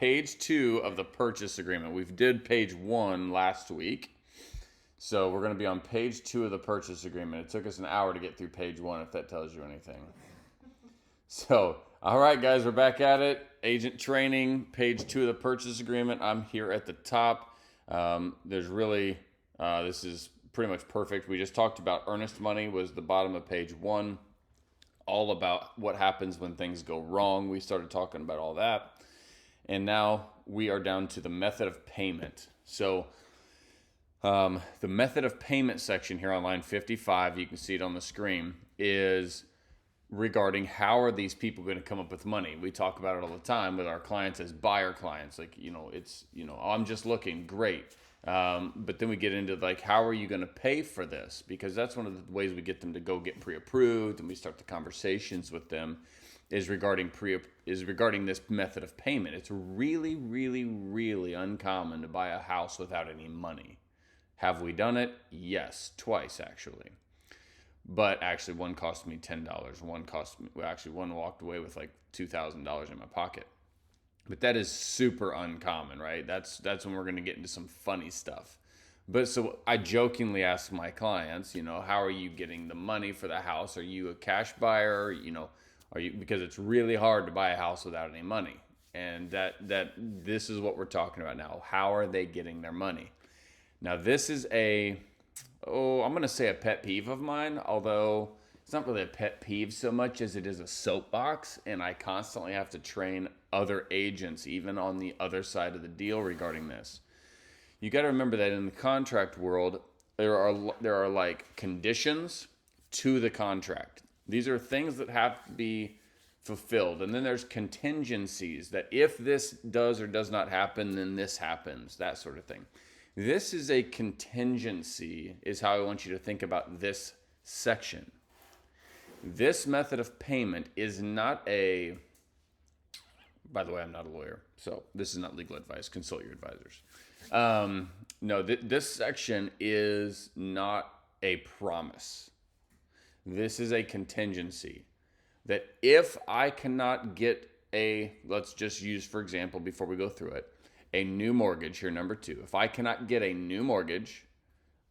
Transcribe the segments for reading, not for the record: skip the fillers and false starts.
page 2 of the purchase agreement. We did page 1 last week. So we're going to be on page 2 of the purchase agreement. It took us an hour to get through page 1, if that tells you anything. So, all right, guys, we're back at it. Agent training, page 2 of the purchase agreement. I'm here at the top. There's really, this is pretty much perfect. We just talked about earnest money was the bottom of page 1. All about what happens when things go wrong. We started talking about all that. And now we are down to the method of payment. So the method of payment section here on line 55, you can see it on the screen, is regarding how are these people going to come up with money. We talk about it all the time with our clients as buyer clients. Like, it's, I'm just looking great. But then we get into like, how are you going to pay for this? Because that's one of the ways we get them to go get pre-approved, and we start the conversations with them is regarding this method of payment. It's really, really, really uncommon to buy a house without any money. Have we done it? Yes, twice actually. But actually one cost me $10. One walked away with like $2,000 in my pocket. But that is super uncommon, right? That's when we're going to get into some funny stuff. But so I jokingly ask my clients, how are you getting the money for the house? Are you a cash buyer? Because it's really hard to buy a house without any money. And this is what we're talking about now. How are they getting their money? Now this is I'm going to say a pet peeve of mine, although it's not really a pet peeve so much as it is a soapbox, and I constantly have to train other agents, even on the other side of the deal, regarding this. You got to remember that in the contract world, there are like conditions to the contract. These are things that have to be fulfilled, and then there's contingencies that if this does or does not happen, then this happens, that sort of thing. This is a contingency, is how I want you to think about this section. This method of payment is not by the way, I'm not a lawyer, so this is not legal advice. Consult your advisors. This section is not a promise. This is a contingency that if I cannot get let's just use, for example, before we go through it, a new mortgage here, number 2. If I cannot get a new mortgage,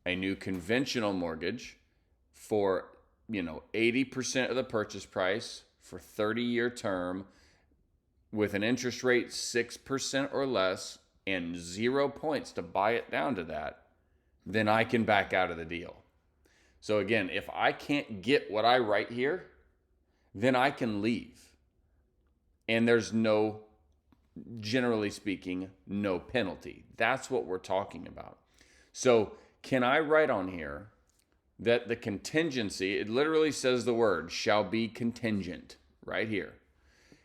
a new conventional mortgage for 80% of the purchase price for 30-year term with an interest rate 6% or less and 0 points to buy it down to that, then I can back out of the deal. So again, if I can't get what I write here, then I can leave. And there's generally speaking, no penalty. That's what we're talking about. So can I write on here that the contingency, it literally says the word shall be contingent right here.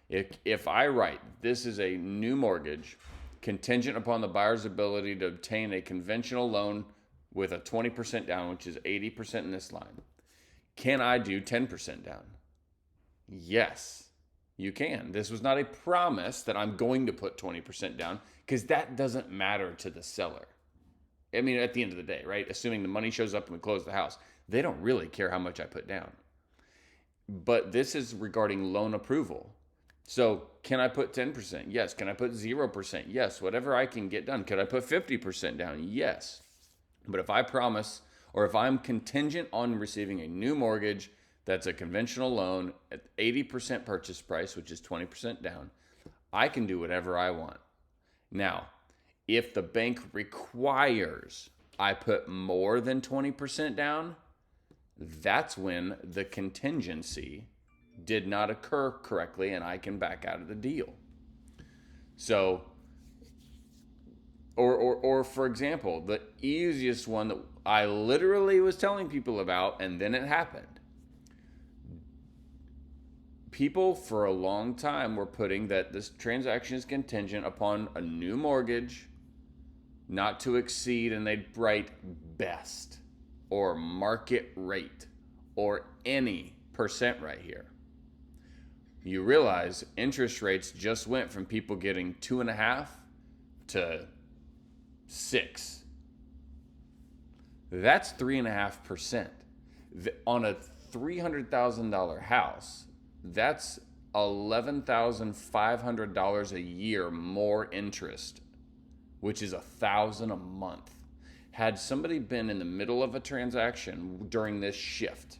If I write, this is a new mortgage contingent upon the buyer's ability to obtain a conventional loan with a 20% down, which is 80% in this line, can I do 10% down? Yes, you can. This was not a promise that I'm going to put 20% down, because that doesn't matter to the seller. I mean, at the end of the day, right? Assuming the money shows up and we close the house, they don't really care how much I put down. But this is regarding loan approval. So can I put 10%? Yes. Can I put 0%? Yes. Whatever I can get done. Could I put 50% down? Yes. But if I promise, or if I'm contingent on receiving a new mortgage that's a conventional loan at 80% purchase price, which is 20% down, I can do whatever I want. Now, if the bank requires I put more than 20% down, that's when the contingency did not occur correctly and I can back out of the deal. So, or for example, the easiest one that I literally was telling people about, and then it happened. People for a long time were putting that this transaction is contingent upon a new mortgage not to exceed, and they'd write best or market rate or any percent right here. You realize interest rates just went from people getting 2.5 to 6. That's 3.5%. On a $300,000 house, that's $11,500 a year more interest, which is $1,000 a month. Had somebody been in the middle of a transaction during this shift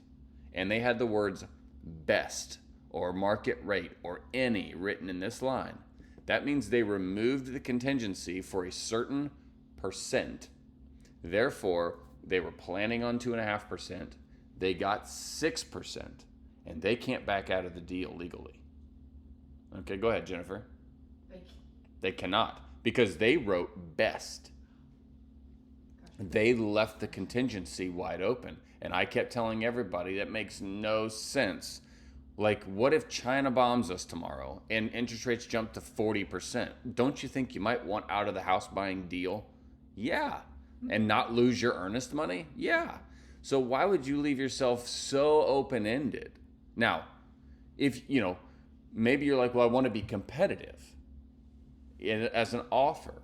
and they had the words best or market rate or any written in this line, that means they removed the contingency for a certain percent. Therefore, they were planning on 2.5%. They got 6%, and they can't back out of the deal legally. Okay, go ahead, Jennifer. They cannot, because they wrote best. They left the contingency wide open. And I kept telling everybody that makes no sense. Like, what if China bombs us tomorrow and interest rates jump to 40%? Don't you think you might want out of the house buying deal? Yeah. And not lose your earnest money? Yeah. So why would you leave yourself so open-ended? Now, if, maybe you're like, well, I want to be competitive as an offer.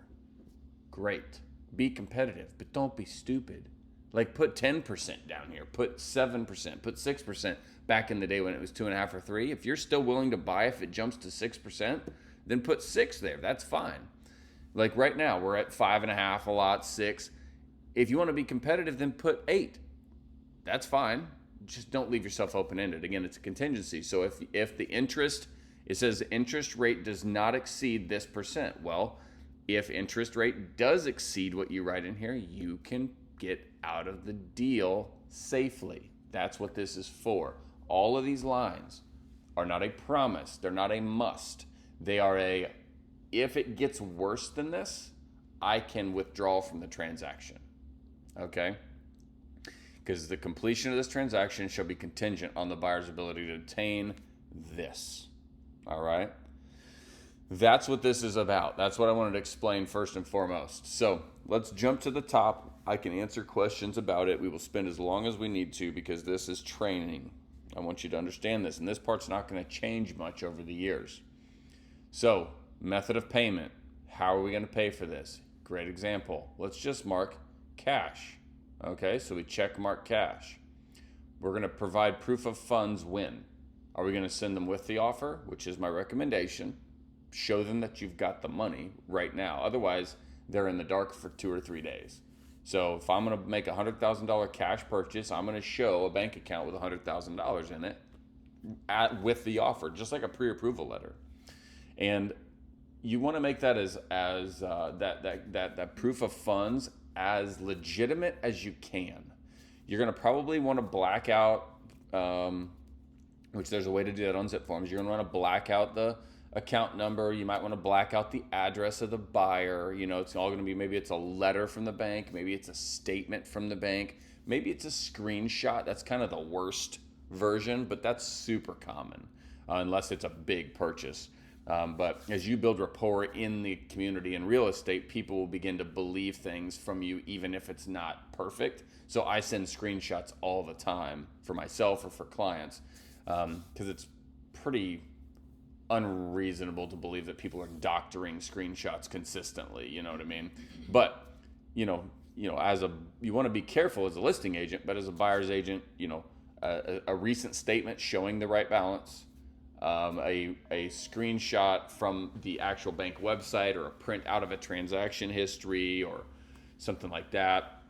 Great. Be competitive, but don't be stupid. Like, put 10% down here, put 7%, put 6% back in the day when it was 2.5 or 3. If you're still willing to buy if it jumps to 6%, then put 6 there. That's fine. Like right now, we're at 5.5 a lot, 6. If you want to be competitive, then put 8. That's fine. Just don't leave yourself open-ended. Again, it's a contingency. So if the interest, it says the interest rate does not exceed this percent. Well, if interest rate does exceed what you write in here, you can get out of the deal safely. That's what this is for. All of these lines are not a promise. They're not a must. They are if it gets worse than this, I can withdraw from the transaction. Okay? Because the completion of this transaction shall be contingent on the buyer's ability to obtain this. All right? That's what this is about. That's what I wanted to explain first and foremost. So let's jump to the top. I can answer questions about it. We will spend as long as we need to because this is training. I want you to understand this. And this part's not going to change much over the years. So, method of payment. How are we going to pay for this? Great example. Let's just mark cash. Okay, so we check mark cash. We're going to provide proof of funds when? Are we going to send them with the offer, which is my recommendation? Show them that you've got the money right now. Otherwise, they're in the dark for 2 or 3 days. So if I'm going to make a $100,000 cash purchase, I'm going to show a bank account with $100,000 in it with the offer, just like a pre-approval letter. And you want to make that as that proof of funds as legitimate as you can. You're going to probably want to black out, which there's a way to do that on Zip Forms. You're going to want to black out the account number. You might want to black out the address of the buyer. It's all going to be, maybe it's a letter from the bank. Maybe it's a statement from the bank. Maybe it's a screenshot. That's kind of the worst version, but that's super common unless it's a big purchase. But as you build rapport in the community and real estate, people will begin to believe things from you, even if it's not perfect. So I send screenshots all the time for myself or for clients because it's pretty unreasonable to believe that people are doctoring screenshots consistently. You know what I mean? But you want to be careful as a listing agent, but as a buyer's agent, a recent statement showing the right balance, a screenshot from the actual bank website, or a print out of a transaction history or something like that.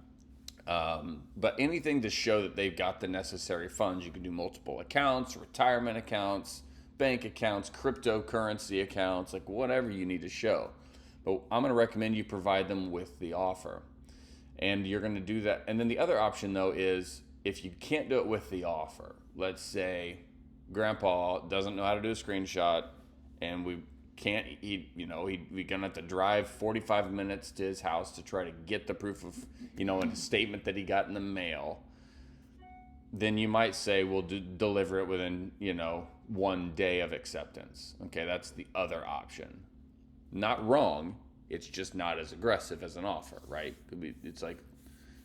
But anything to show that they've got the necessary funds. You can do multiple accounts, retirement accounts, bank accounts, cryptocurrency accounts, like whatever you need to show. But I'm going to recommend you provide them with the offer. And you're going to do that. And then the other option, though, is if you can't do it with the offer, let's say Grandpa doesn't know how to do a screenshot and we can't, we're going to have to drive 45 minutes to his house to try to get the proof of, a statement that he got in the mail. Then you might say, we'll deliver it within, 1 day of acceptance. Okay, that's the other option. Not wrong. It's just not as aggressive as an offer, right? It's like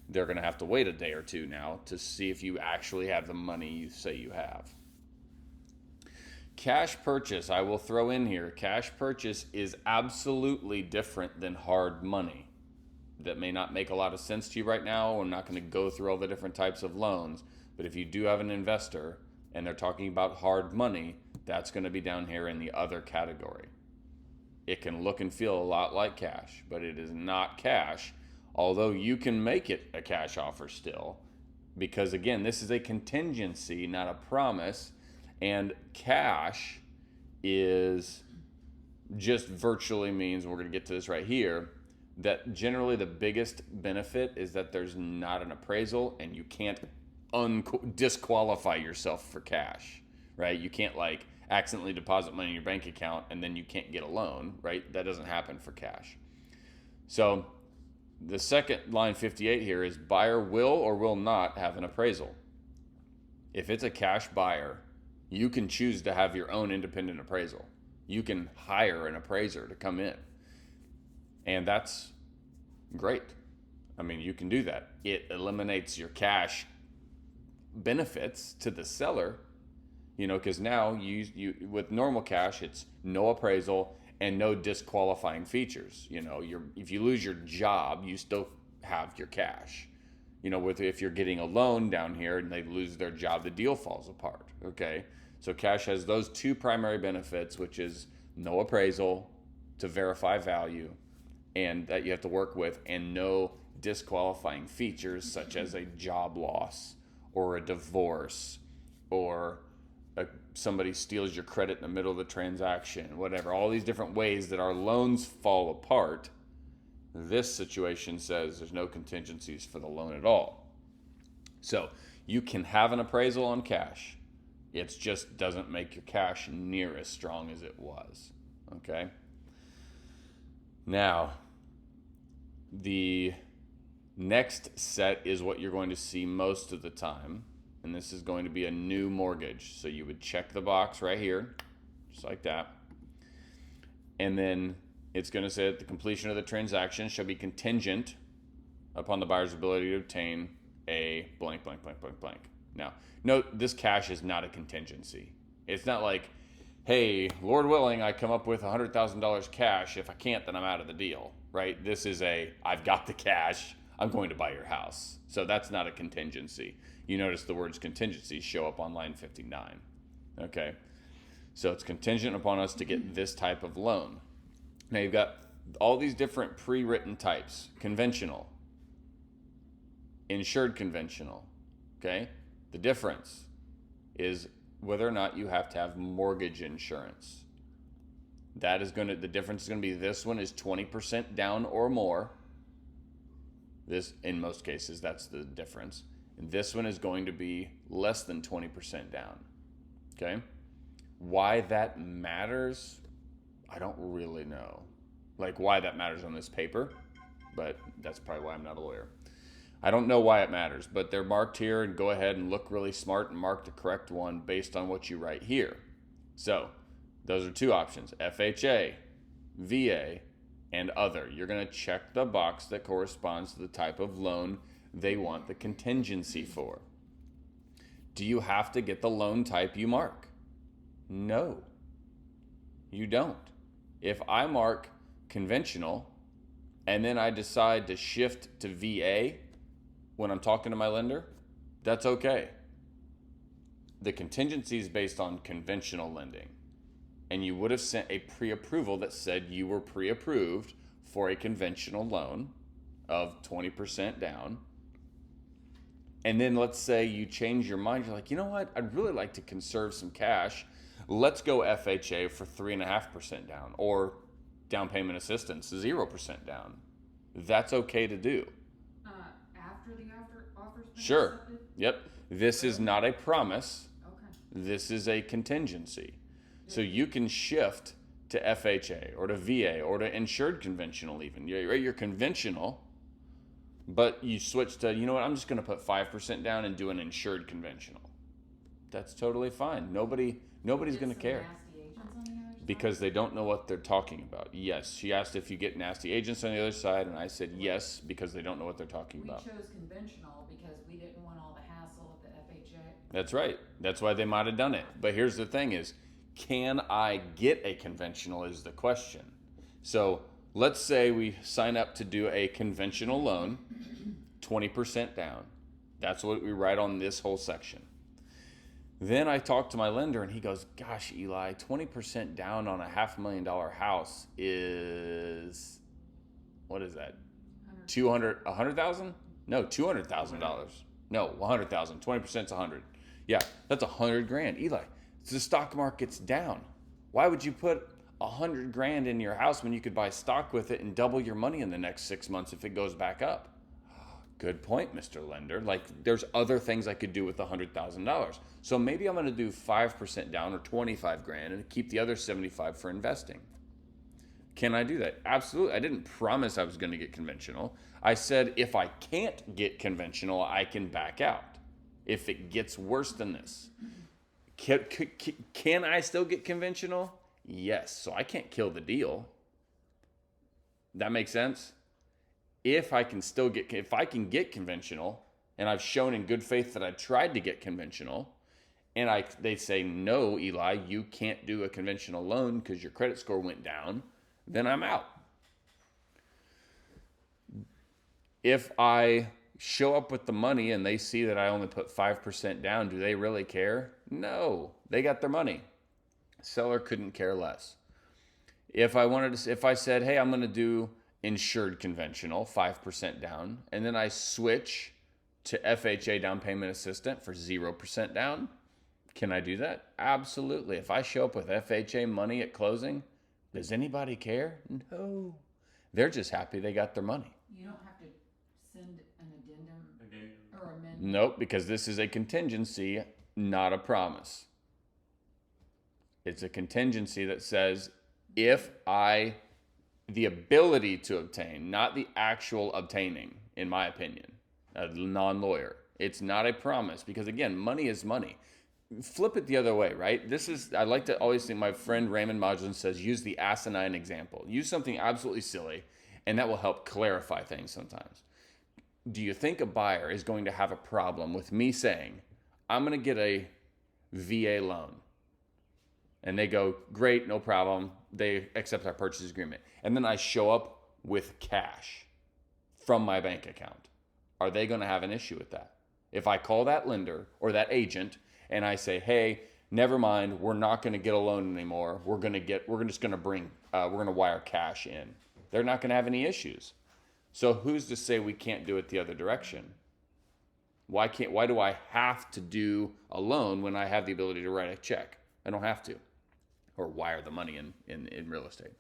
they're going to have to wait a day or two now to see if you actually have the money you say you have. Cash purchase, I will throw in here. Cash purchase is absolutely different than hard money. That may not make a lot of sense to you right now. I'm not going to go through all the different types of loans. But if you do have an investor and they're talking about hard money, That's going to be down here in the other category. It can look and feel a lot like cash, but it is not cash, although you can make it a cash offer still, because again, this is a contingency, not a promise, and cash is just virtually means, we're going to get to this right here, that generally the biggest benefit is that there's not an appraisal and you can't disqualify yourself for cash, right? You can't like accidentally deposit money in your bank account and then you can't get a loan, right? That doesn't happen for cash. So the second line 58 here is buyer will or will not have an appraisal. If it's a cash buyer, you can choose to have your own independent appraisal. You can hire an appraiser to come in. And that's great. I mean, you can do that. It eliminates your cash benefits to the seller, because now you with normal cash, it's no appraisal and no disqualifying features. If you lose your job, you still have your cash. If you're getting a loan down here and they lose their job, the deal falls apart. Okay, so cash has those two primary benefits, which is no appraisal to verify value, and that you have to work with, and no disqualifying features such as a job loss or a divorce or somebody steals your credit in the middle of the transaction, whatever. All these different ways that our loans fall apart. This situation says there's no contingencies for the loan at all. So you can have an appraisal on cash. It just doesn't make your cash near as strong as it was. Okay? Now, the next set is what you're going to see most of the time, and this is going to be a new mortgage. So you would check the box right here, just like that. And then it's going to say that the completion of the transaction shall be contingent upon the buyer's ability to obtain a blank, blank, blank, blank, blank. Now, note this cash is not a contingency. It's not like, hey, Lord willing, I come up with $100,000 cash. If I can't, then I'm out of the deal, right? This is I've got the cash. I'm going to buy your house. So that's not a contingency. You notice the words contingency show up on line 59. Okay. So it's contingent upon us to get this type of loan. Now you've got all these different pre-written types. Conventional. Insured conventional. Okay. The difference is whether or not you have to have mortgage insurance. The difference is going to be, this one is 20% down or more. This, in most cases, that's the difference. And this one is going to be less than 20% down. Okay? Why that matters, I don't really know. Like why that matters on this paper, but that's probably why I'm not a lawyer. I don't know why it matters, but they're marked here, and go ahead and look really smart and mark the correct one based on what you write here. So those are two options: FHA, VA, and other. You're going to check the box that corresponds to the type of loan they want the contingency for. Do you have to get the loan type you mark? No, you don't. If I mark conventional and then I decide to shift to VA when I'm talking to my lender, that's okay. The contingency is based on conventional lending, and you would have sent a pre-approval that said you were pre-approved for a conventional loan of 20% down. And then let's say you change your mind. You're like, you know what? I'd really like to conserve some cash. Let's go FHA for 3.5% down, or down payment assistance, 0% down. That's okay to do. After the offer's been Sure. accepted? Yep. This is not a promise. Okay. This is a contingency. So you can shift to FHA or to VA or to insured conventional even. You're conventional, but you switch to, you know what, I'm just going to put 5% down and do an insured conventional. That's totally fine. Nobody's going to care. Nasty agents on the other side? Because they don't know what they're talking about. Yes, she asked if you get nasty agents on the other side, and I said yes, because they don't know what they're talking We about. chose conventional because we didn't want all the hassle of the FHA. That's right. That's why they might have done it. But here's the thing is, can I get a conventional is the question. So let's say we sign up to do a conventional loan, 20% down. That's what we write on this whole section. Then I talked to my lender and he goes, gosh, Eli, 20% down on a $500,000 house is, what is that? 100,000? No, $200,000. No, 100,000. 20% is 100. Yeah, that's 100 grand. Eli, the stock market's down. Why would you put 100 grand in your house when you could buy stock with it and double your money in the next 6 months if it goes back up? Good point, Mr. Lender. Like, there's other things I could do with $100,000. So maybe I'm going to do 5% down or 25 grand and keep the other 75 for investing. Can I do that? Absolutely. I didn't promise I was going to get conventional. I said if I can't get conventional, I can back out. If it gets worse than this, can I still get conventional? Yes. So I can't kill the deal. That makes sense? If I can get conventional, and I've shown in good faith that I tried to get conventional, and they say, no, Eli, you can't do a conventional loan because your credit score went down, then I'm out. If I show up with the money and they see that I only put 5% down, do they really care? No, they got their money. Seller couldn't care less. If I said, hey, I'm going to do insured conventional, 5% down, and then I switch to FHA down payment assistant for 0% down, can I do that? Absolutely. If I show up with FHA money at closing, does anybody care? No. They're just happy they got their money. You don't have to send an addendum or amendment. Nope, because this is a contingency, not a promise. It's a contingency that says if the ability to obtain, not the actual obtaining, in my opinion, a non-lawyer. It's not a promise because, again, money is money. Flip it the other way, right? I like to always think, my friend Raymond Modulin says, use the asinine example. Use something absolutely silly, and that will help clarify things sometimes. Do you think a buyer is going to have a problem with me saying, I'm going to get a VA loan? And they go, great, no problem. They accept our purchase agreement. And then I show up with cash from my bank account. Are they going to have an issue with that? If I call that lender or that agent and I say, hey, never mind, we're not going to get a loan anymore. We're going to wire cash in. They're not going to have any issues. So who's to say we can't do it the other direction? Why do I have to do a loan when I have the ability to write a check? I don't have to. Or wire the money in real estate.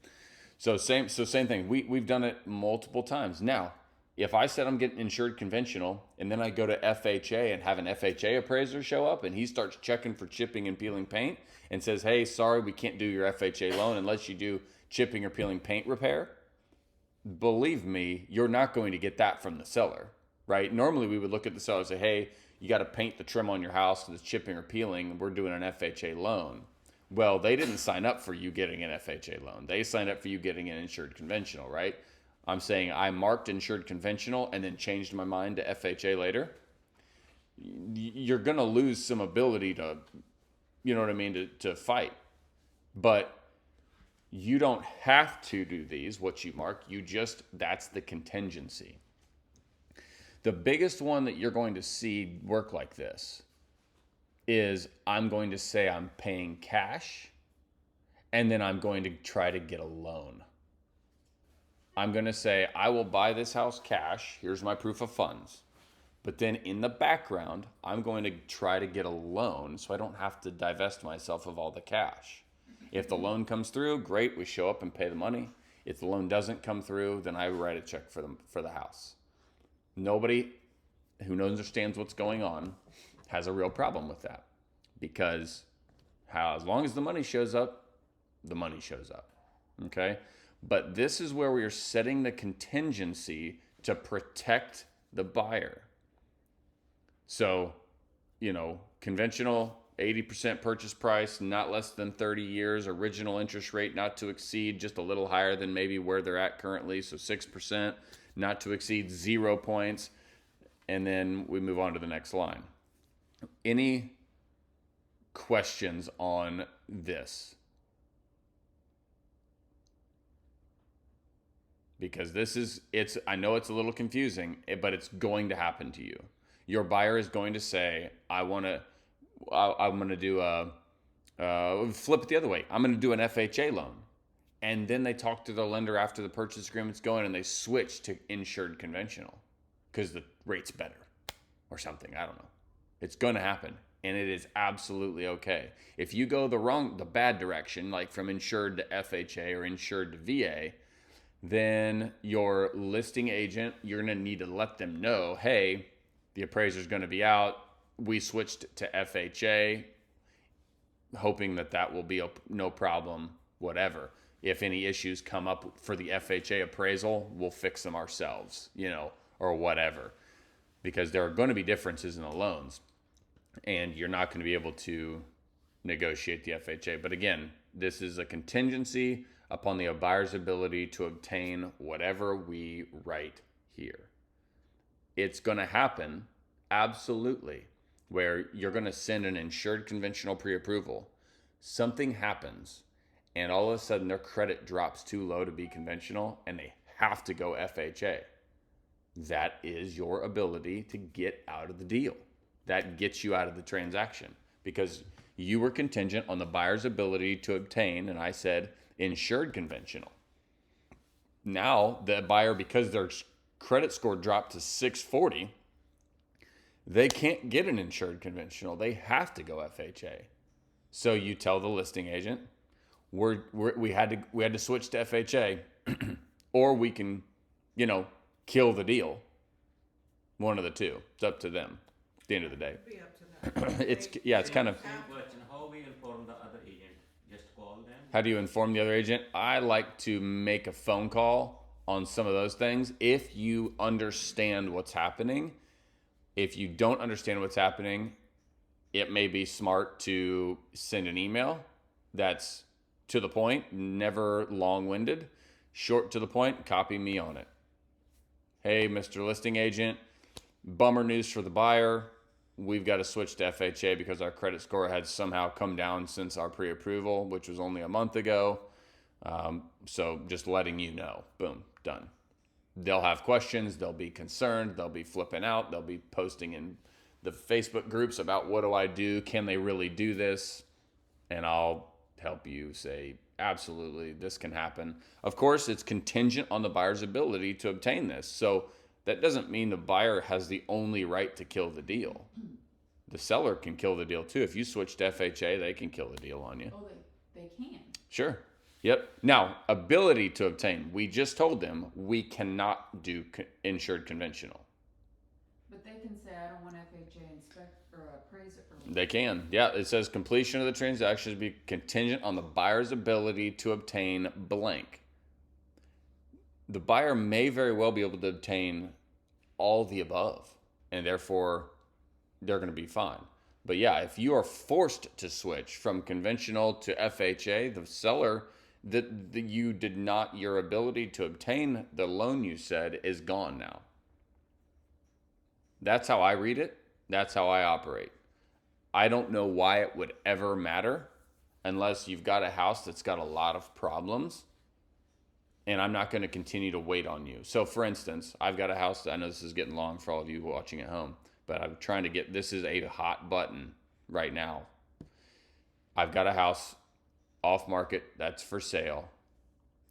So same thing. We've done it multiple times. Now, if I said I'm getting insured conventional and then I go to FHA and have an FHA appraiser show up and he starts checking for chipping and peeling paint and says, hey, sorry, we can't do your FHA loan unless you do chipping or peeling paint repair, believe me, you're not going to get that from the seller, right? Normally we would look at the seller and say, hey, you got to paint the trim on your house because it's chipping or peeling. We're doing an FHA loan. Well, they didn't sign up for you getting an FHA loan. They signed up for you getting an insured conventional, right? I'm saying I marked insured conventional and then changed my mind to FHA later. You're going to lose some ability to, you know what I mean, to fight. But you don't have to do these, what you mark. That's the contingency. The biggest one that you're going to see work like this is I'm going to say I'm paying cash, and then I'm going to try to get a loan. I'm going to say, I will buy this house cash. Here's my proof of funds. But then in the background, I'm going to try to get a loan so I don't have to divest myself of all the cash. If the loan comes through, great, we show up and pay the money. If the loan doesn't come through, then I write a check for the house. Nobody who understands what's going on has a real problem with that, because as long as the money shows up, the money shows up. Okay? But this is where we are setting the contingency to protect the buyer. So, conventional 80% purchase price, not less than 30 years, original interest rate not to exceed, just a little higher than maybe where they're at currently, so 6%, not to exceed 0 points, and then we move on to the next line. Any questions on this? Because I know it's a little confusing, but it's going to happen to you. Your buyer is going to say, I want to I'm going to do flip it the other way. I'm going to do an FHA loan. And then they talk to the lender after the purchase agreement's going and they switch to insured conventional because the rate's better or something. I don't know. It's going to happen. And it is absolutely okay. If you go the bad direction, like from insured to FHA or insured to VA, then your listing agent, you're going to need to let them know, hey, the appraiser's going to be out. We switched to FHA, hoping that will be no problem, whatever. If any issues come up for the FHA appraisal, we'll fix them ourselves, or whatever. Because there are going to be differences in the loans, and you're not going to be able to negotiate the FHA. But again, this is a contingency upon the buyer's ability to obtain whatever we write here. It's going to happen, absolutely, where you're going to send an insured conventional pre-approval. Something happens, and all of a sudden their credit drops too low to be conventional, and they have to go FHA. That is your ability to get out of the deal. That gets you out of the transaction because you were contingent on the buyer's ability to obtain, and I said, insured conventional. Now the buyer, because their credit score dropped to 640, they can't get an insured conventional. They have to go FHA. So you tell the listing agent, we had to switch to FHA, or we can, kill the deal. One of the two. It's up to them. At the end of the day, It'd be up to them. it's kind of. Same question. How we inform the other agent? Just call them. How do you inform the other agent? I like to make a phone call on some of those things if you understand what's happening. If you don't understand what's happening, it may be smart to send an email that's to the point, never long-winded, short to the point, copy me on it. Hey, Mr. Listing Agent, bummer news for the buyer. We've got to switch to FHA because our credit score had somehow come down since our pre-approval, which was only a month ago. So just letting you know. Boom, done. They'll have questions. They'll be concerned. They'll be flipping out. They'll be posting in the Facebook groups about what do I do? Can they really do this? And I'll help you say, absolutely, this can happen. Of course, it's contingent on the buyer's ability to obtain this. So that doesn't mean the buyer has the only right to kill the deal. The seller can kill the deal too. If you switch to FHA, they can kill the deal on you. Oh, they can. Sure. Yep. Now, ability to obtain. We just told them we cannot do insured conventional. But they can say, I don't want FHA inspect or appraise it. Or They can. Yeah, it says completion of the transaction should be contingent on the buyer's ability to obtain blank. The buyer may very well be able to obtain all the above, and therefore they're going to be fine. But yeah, if you are forced to switch from conventional to FHA, the seller that you did not, your ability to obtain the loan you said is gone now. That's how I read it. That's how I operate. I don't know why it would ever matter unless you've got a house that's got a lot of problems. And I'm not going to continue to wait on you. So for instance, I've got a house, I know this is getting long for all of you watching at home, but I'm trying to get, this is a hot button right now. I've got a house off market that's for sale.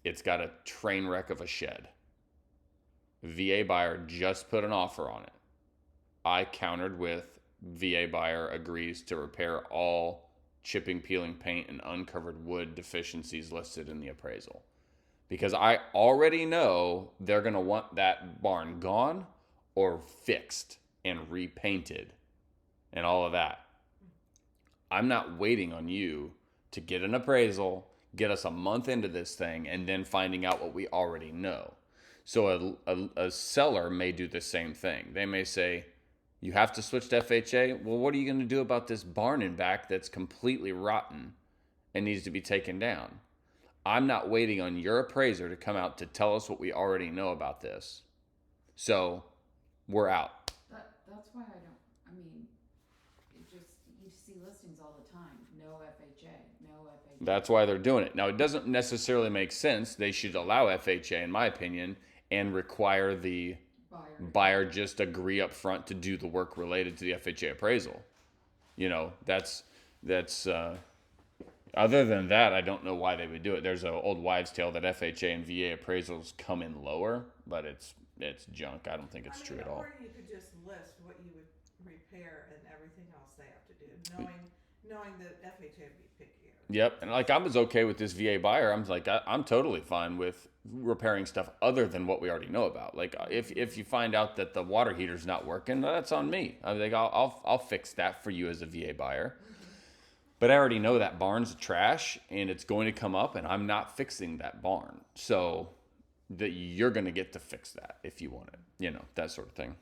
It's got a train wreck of a shed. VA buyer just put an offer on it. I countered with VA buyer agrees to repair all chipping, peeling, paint, and uncovered wood deficiencies listed in the appraisal. Because I already know they're going to want that barn gone or fixed and repainted and all of that. I'm not waiting on you to get an appraisal, get us a month into this thing, and then finding out what we already know. So a seller may do the same thing. They may say, you have to switch to FHA. Well, what are you going to do about this barn in back that's completely rotten and needs to be taken down? I'm not waiting on your appraiser to come out to tell us what we already know about this. So we're out. That's why you see listings all the time. No FHA, no FHA. That's why they're doing it. Now, it doesn't necessarily make sense. They should allow FHA, in my opinion, and require the buyer just agree up front to do the work related to the FHA appraisal. You know, that's other than that, I don't know why they would do it. There's an old wives' tale that FHA and VA appraisals come in lower, but it's junk. I don't think it's true at all. Or you could just list what you would repair and everything else they have to do, knowing that FHA would be pickier. Yep, and like I was okay with this VA buyer. I'm like I'm totally fine with repairing stuff other than what we already know about. Like if you find out that the water heater's not working, that's on me. I'm like I'll fix that for you as a VA buyer. But I already know that barn's trash and it's going to come up, and I'm not fixing that barn. So that you're going to get to fix that if you want it, you know, that sort of thing.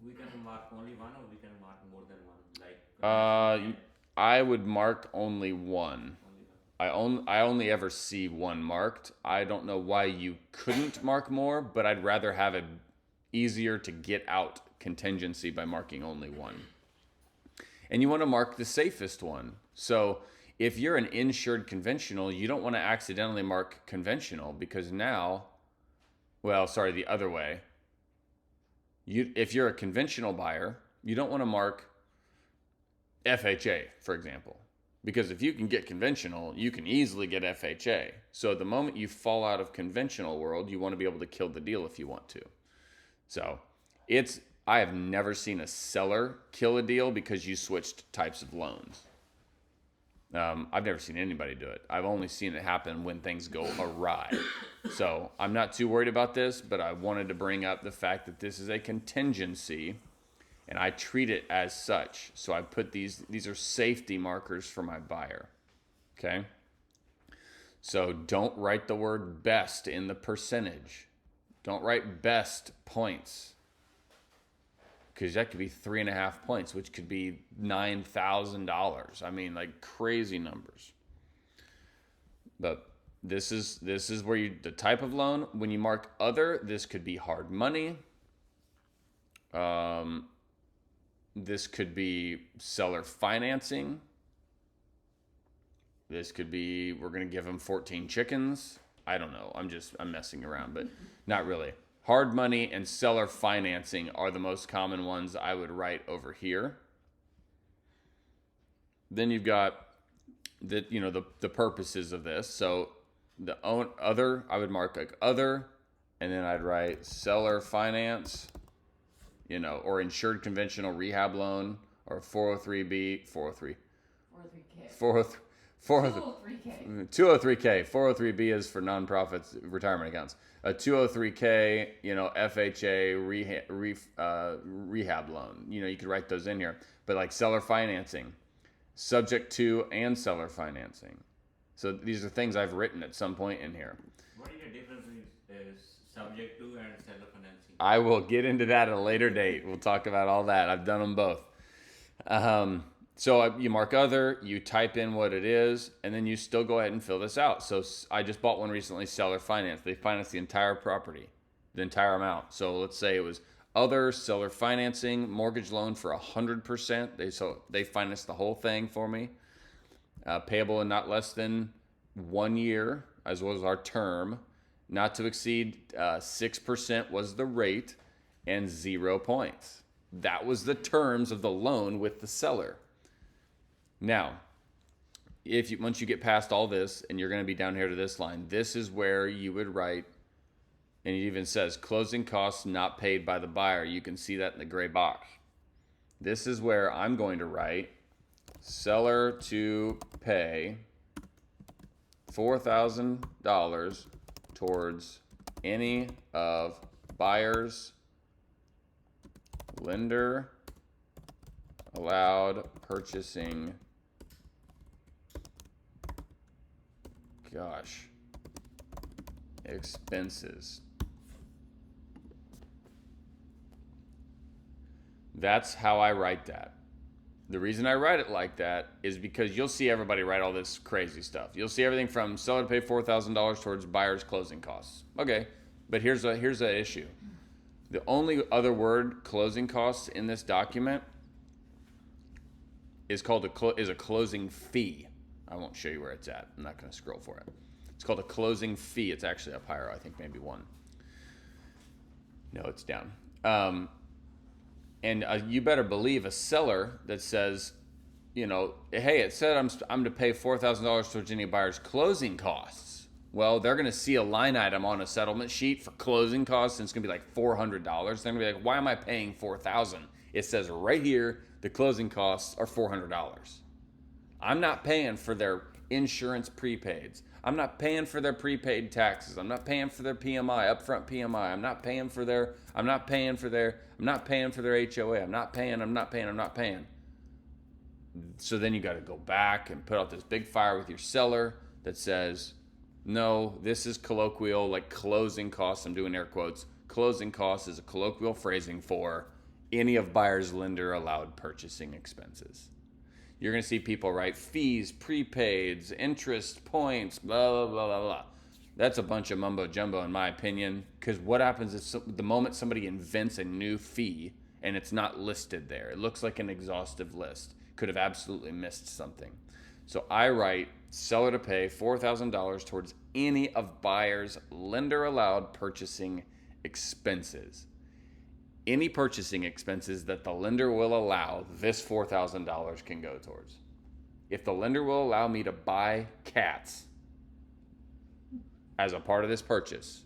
We can mark only one, or we can mark more than one, like. I would mark only one. Only one. I only ever see one marked. I don't know why you couldn't mark more, but I'd rather have it easier to get out contingency by marking only one. And you want to mark the safest one. So if you're an insured conventional, you don't want to accidentally mark conventional, because now, well, sorry, the other way. If you're a conventional buyer, you don't want to mark FHA, for example, because if you can get conventional, you can easily get FHA. So the moment you fall out of conventional world, you want to be able to kill the deal if you want to. So I have never seen a seller kill a deal because you switched types of loans. I've never seen anybody do it. I've only seen it happen when things go awry. So I'm not too worried about this, but I wanted to bring up the fact that this is a contingency, and I treat it as such. So I put these are safety markers for my buyer. Okay? So don't write the word best in the percentage. Don't write best points, because that could be 3.5 points, which could be $9,000. I mean, like crazy numbers. But this is where the type of loan, when you mark other, this could be hard money. This could be seller financing. This could be, we're going to give them 14 chickens. I don't know. I'm messing around, but not really. Hard money and seller financing are the most common ones I would write over here. Then you've got the purposes of this. So the other, I would mark like other, and then I'd write seller finance, or insured conventional rehab loan, or 403B, 403. 403K. 203K. 203K. 403B is for nonprofits retirement accounts. A 203K, FHA rehab loan. You could write those in here. But like seller financing, subject to and seller financing. So these are things I've written at some point in here. What is the difference is subject to and seller financing? I will get into that at a later date. We'll talk about all that. I've done them both. So you mark other, you type in what it is, and then you still go ahead and fill this out. So I just bought one recently, seller finance. They finance the entire property, the entire amount. So let's say it was other seller financing, mortgage loan for 100%. They financed the whole thing for me. Payable in not less than 1 year, as well as our term. Not to exceed 6% was the rate, and 0 points. That was the terms of the loan with the seller. Now, once you get past all this, and you're going to be down here to this line, this is where you would write, and it even says closing costs not paid by the buyer. You can see that in the gray box. This is where I'm going to write seller to pay $4,000 towards any of buyer's lender allowed purchasing expenses. That's how I write that. The reason I write it like that is because you'll see everybody write all this crazy stuff. You'll see everything from seller to pay $4,000 towards buyer's closing costs. Okay, but here's the issue. The only other word, closing costs, in this document is a closing fee. I won't show you where it's at. I'm not going to scroll for it. It's called a closing fee. It's actually up higher. I think maybe one. No, it's down. And you better believe a seller that says hey, it said I'm to pay $4,000 towards any buyer's closing costs. Well, they're going to see a line item on a settlement sheet for closing costs, and it's going to be like $400. They're going to be like, why am I paying $4,000? It says right here the closing costs are $400. I'm not paying for their insurance prepaids. I'm not paying for their prepaid taxes. I'm not paying for their PMI, upfront PMI. I'm not paying for their HOA. I'm not paying. So then you got to go back and put out this big fire with your seller that says, no, this is colloquial, like closing costs. I'm doing air quotes. Closing costs is a colloquial phrasing for any of buyer's lender allowed purchasing expenses. You're going to see people write fees, prepaids, interest, points, blah, blah, blah, blah, blah. That's a bunch of mumbo jumbo in my opinion, because what happens is the moment somebody invents a new fee and it's not listed there, it looks like an exhaustive list, could have absolutely missed something. So I write seller to pay $4,000 towards any of buyer's lender allowed purchasing expenses. Any purchasing expenses that the lender will allow, this $4,000 can go towards. If the lender will allow me to buy cats as a part of this purchase,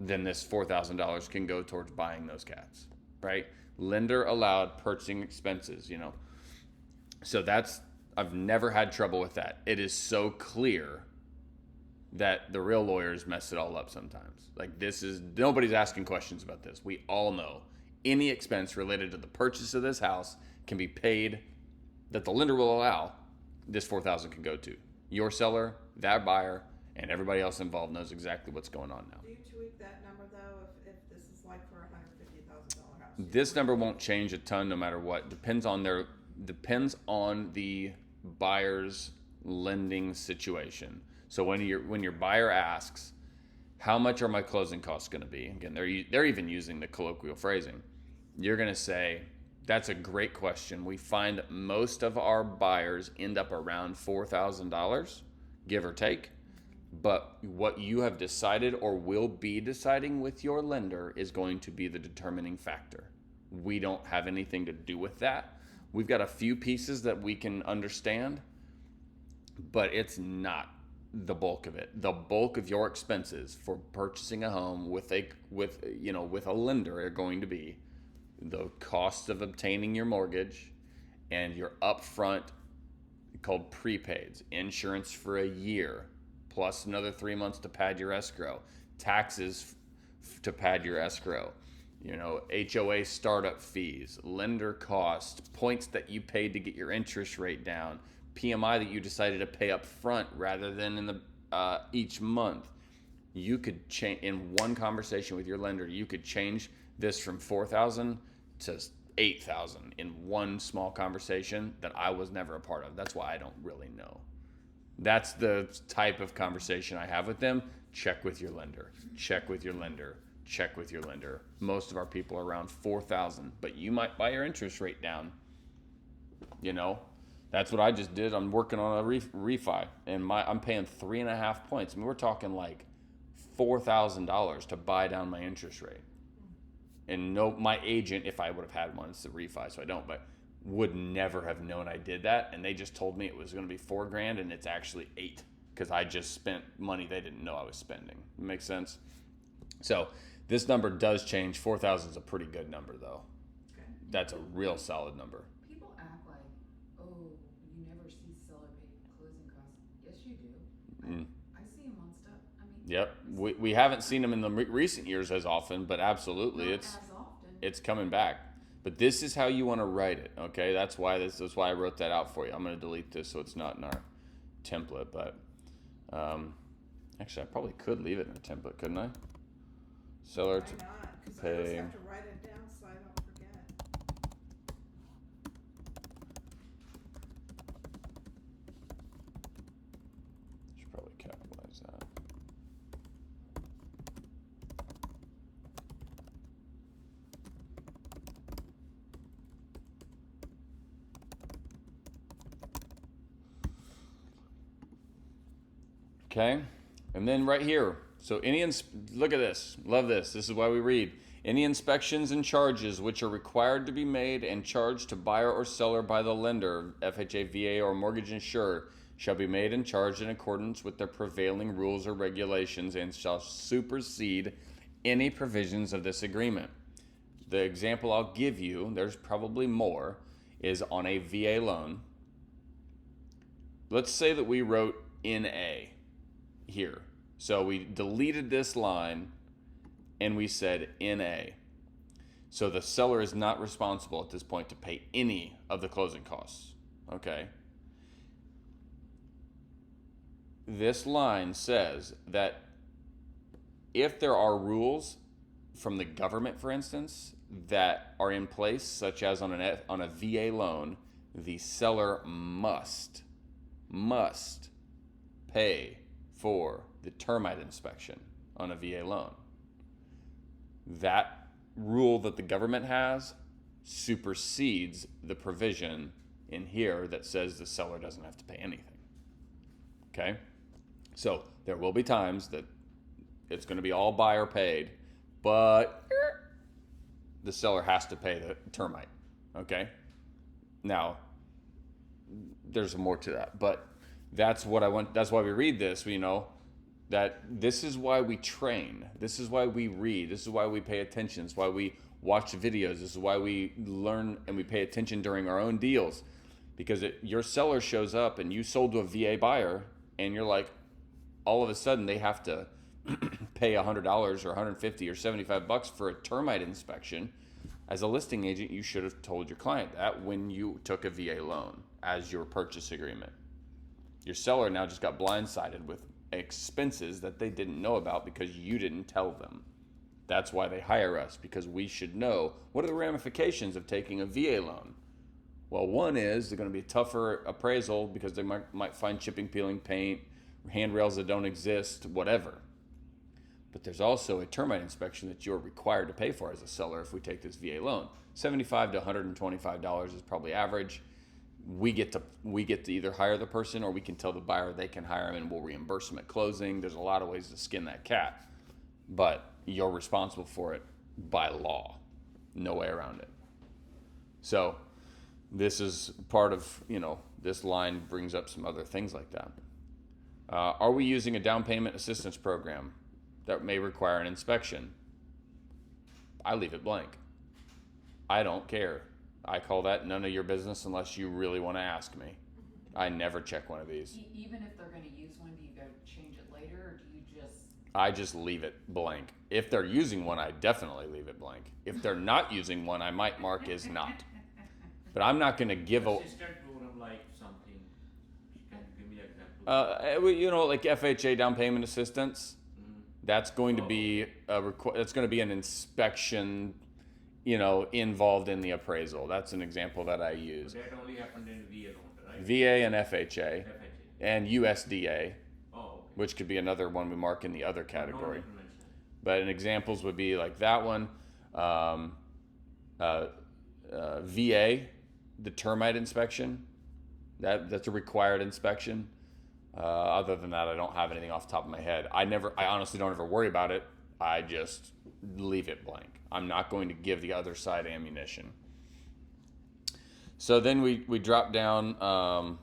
then this $4,000 can go towards buying those cats, right? Lender allowed purchasing expenses, So I've never had trouble with that. It is so clear that the real lawyers mess it all up sometimes. Like nobody's asking questions about this. We all know any expense related to the purchase of this house can be paid that the lender will allow. This $4,000 can go to your seller, that buyer, and everybody else involved knows exactly what's going on now. Do you tweak that number though if this is like for a $150,000 house? This number won't change a ton no matter what. Depends on the buyer's lending situation. So when your buyer asks, how much are my closing costs going to be? Again, they're even using the colloquial phrasing. You're going to say, that's a great question. We find most of our buyers end up around $4,000, give or take. But what you have decided or will be deciding with your lender is going to be the determining factor. We don't have anything to do with that. We've got a few pieces that we can understand, but it's not the bulk of it. The bulk of your expenses for purchasing a home with a lender are going to be the cost of obtaining your mortgage and your upfront called prepaids, insurance for a year, plus another 3 months to pad your escrow, taxes to pad your escrow, HOA startup fees, lender cost, points that you paid to get your interest rate down, PMI that you decided to pay up front rather than in the each month. You could change in one conversation with your lender. You could change this from $4,000 to $8,000 in one small conversation that I was never a part of. That's why I don't really know. That's the type of conversation I have with them. Check with your lender. Check with your lender. Check with your lender. Most of our people are around $4,000, but you might buy your interest rate down. That's what I just did. I'm working on a refi, and I'm paying 3.5 points. I mean, we're talking like $4,000 to buy down my interest rate. And my agent, if I would have had one, it's a refi, so I don't, but would never have known I did that. And they just told me it was going to be $4,000, and it's actually $8,000 because I just spent money they didn't know I was spending. Make sense? So this number does change. 4,000 is a pretty good number, though. Okay. That's a real solid number. People act like, oh, you never see seller paid closing costs. Yes, you do. I see them on stuff. Yep. We haven't seen them in the recent years as often, but absolutely, not it's as often. it's coming back. But this is how you want to write it, okay? That's why I wrote that out for you. I'm going to delete this so it's not in our template, but actually I probably could leave it in a template, couldn't I? Seller Why to not? Because I pay. always have to write it down so I don't forget. Should probably capitalize that. Okay, and then right here, So look at this. Love this. This is why we read. Any inspections and charges which are required to be made and charged to buyer or seller by the lender, FHA, VA, or mortgage insurer, shall be made and charged in accordance with their prevailing rules or regulations and shall supersede any provisions of this agreement. The example I'll give you, there's probably more, is on a VA loan. Let's say that we wrote NA here. So we deleted this line and we said NA. So the seller is not responsible at this point to pay any of the closing costs. Okay. This line says that if there are rules from the government, for instance, that are in place, such as on a VA loan, the seller must pay for the termite inspection on a VA loan. That rule that the government has supersedes the provision in here that says the seller doesn't have to pay anything. Okay? So there will be times that it's going to be all buyer paid, but the seller has to pay the termite. Okay? Now, there's more to that, but that's what I want. That's why we read this, that this is why we train. This is why we read. This is why we pay attention. This is why we watch videos. This is why we learn and we pay attention during our own deals. Because your seller shows up and you sold to a VA buyer and you're like, all of a sudden they have to pay $100 or $150 or $75 for a termite inspection. As a listing agent, you should have told your client that when you took a VA loan as your purchase agreement. Your seller now just got blindsided with expenses that they didn't know about because you didn't tell them. That's why they hire us, because we should know what are the ramifications of taking a VA loan. Well, one is they're going to be a tougher appraisal because they might find chipping, peeling, paint, handrails that don't exist, whatever. But there's also a termite inspection that you're required to pay for as a seller if we take this VA loan. $75 to $125 is probably average. We get to either hire the person or we can tell the buyer they can hire them and we'll reimburse them at closing. There's a lot of ways to skin that cat, but you're responsible for it by law. No way around it. So this is part of, this line brings up some other things like that. Are we using a down payment assistance program that may require an inspection? I leave it blank. I don't care. I call that none of your business unless you really want to ask me. I never check one of these. Even if they're going to use one, do you go change it later, or do you just... I just leave it blank. If they're using one, I definitely leave it blank. If they're not using one, I might mark as not. But I'm not going to give a... Assistant program like something. Can you give me an example? Like FHA down payment assistance. That's going to be that's going to be an inspection, involved in the appraisal. That's an example that I use. So that only happened in VA loan, right? VA and FHA FHA. and USDA, Oh, okay. which could be another one we mark in the other category. Non-conventional. But examples would be like that one, VA, the termite inspection. That's a required inspection. Other than that, I don't have anything off the top of my head. I honestly don't ever worry about it. I just leave it blank. I'm not going to give the other side ammunition. So then we drop down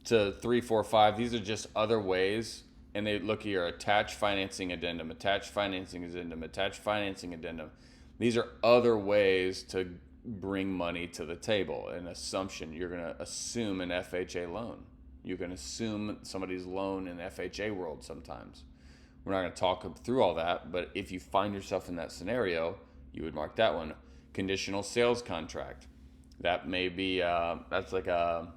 to 3, 4, 5. These are just other ways. And they look here, attached financing addendum, attached financing addendum, attached financing addendum. These are other ways to bring money to the table. An assumption, you're going to assume an FHA loan. You can assume somebody's loan in the FHA world sometimes. We're not going to talk through all that, but if you find yourself in that scenario, you would mark that one. Conditional sales contract. That may be, that's like a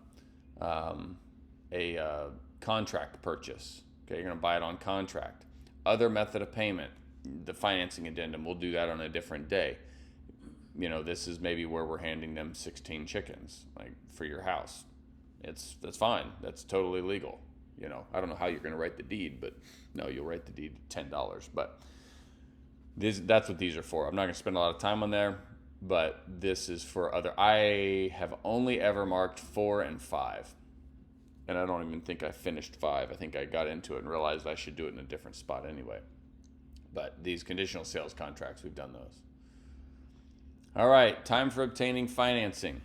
contract purchase. Okay, you're going to buy it on contract. Other method of payment, the financing addendum, we'll do that on a different day. This is maybe where we're handing them 16 chickens, like for your house. That's fine. That's totally legal. I don't know how you're going to write the deed, but no, you'll write the deed $10. But that's what these are for. I'm not going to spend a lot of time on there, but this is for other. I have only ever marked 4 and 5, and I don't even think I finished 5. I think I got into it and realized I should do it in a different spot anyway. But these conditional sales contracts, we've done those. All right, time for obtaining financing.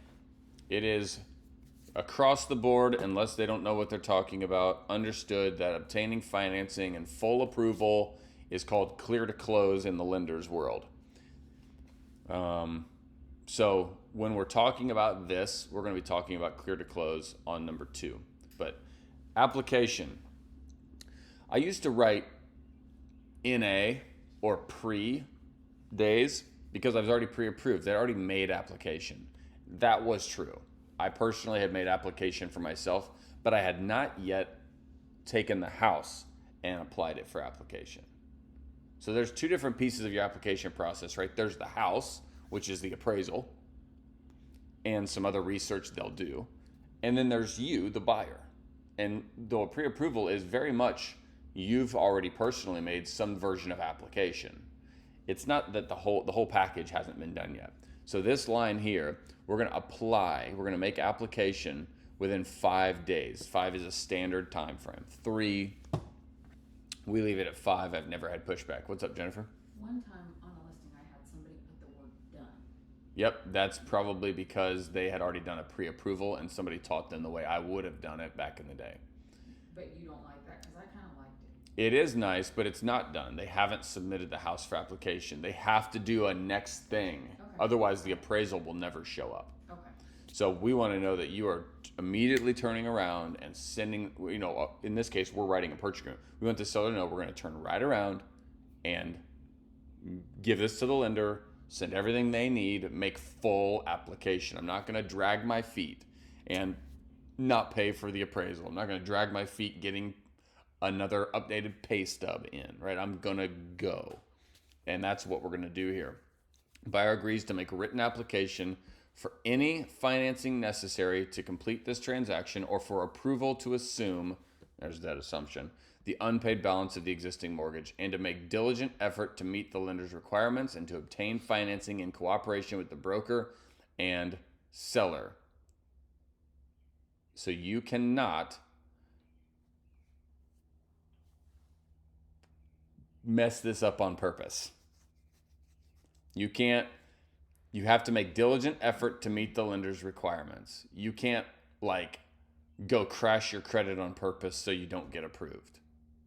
It is across the board, unless they don't know what they're talking about, understood that obtaining financing and full approval is called clear to close in the lender's world. So when we're talking about this, we're going to be talking about clear to close on number 2. But application. I used to write NA or pre days because I was already pre-approved. They already made application. That was true. I personally had made application for myself, but I had not yet taken the house and applied it for application. So there's 2 different pieces of your application process, right? There's the house, which is the appraisal, and some other research they'll do. And then there's you, the buyer. And the pre-approval is very much you've already personally made some version of application. It's not that the whole package hasn't been done yet. So this line here, we're going to apply, we're going to make application within 5 days. 5 is a standard time frame. 3, we leave it at 5. I've never had pushback. What's up, Jennifer? One time on a listing, I had somebody put the word done. Yep, that's probably because they had already done a pre-approval and somebody taught them the way I would have done it back in the day. But you don't like that because I kind of liked it. It is nice, but it's not done. They haven't submitted the house for application. They have to do a next thing. Okay. Otherwise, the appraisal will never show up. Okay. So we want to know that you are immediately turning around and sending, in this case, we're writing a purchase agreement. We want the seller to know we're going to turn right around and give this to the lender, send everything they need, make full application. I'm not going to drag my feet and not pay for the appraisal. I'm not going to drag my feet getting another updated pay stub in, right? I'm going to go. And that's what we're going to do here. Buyer agrees to make a written application for any financing necessary to complete this transaction or for approval to assume, there's that assumption, the unpaid balance of the existing mortgage and to make diligent effort to meet the lender's requirements and to obtain financing in cooperation with the broker and seller. So you cannot mess this up on purpose. You have to make diligent effort to meet the lender's requirements. You can't go crash your credit on purpose so you don't get approved.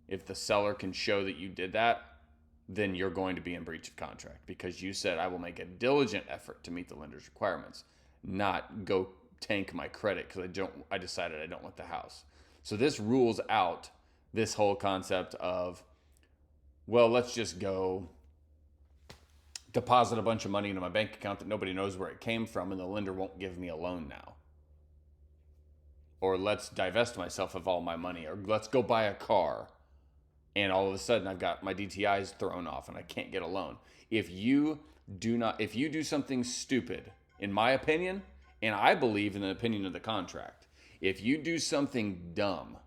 If the seller can show that you did that, then you're going to be in breach of contract because you said I will make a diligent effort to meet the lender's requirements, not go tank my credit because I decided I don't want the house. So this rules out this whole concept of, well, let's just go deposit a bunch of money into my bank account that nobody knows where it came from and the lender won't give me a loan now. Or let's divest myself of all my money. Or let's go buy a car and all of a sudden I've got my DTIs thrown off and I can't get a loan. If you do something stupid, in my opinion, and I believe in the opinion of the contract, if you do something dumb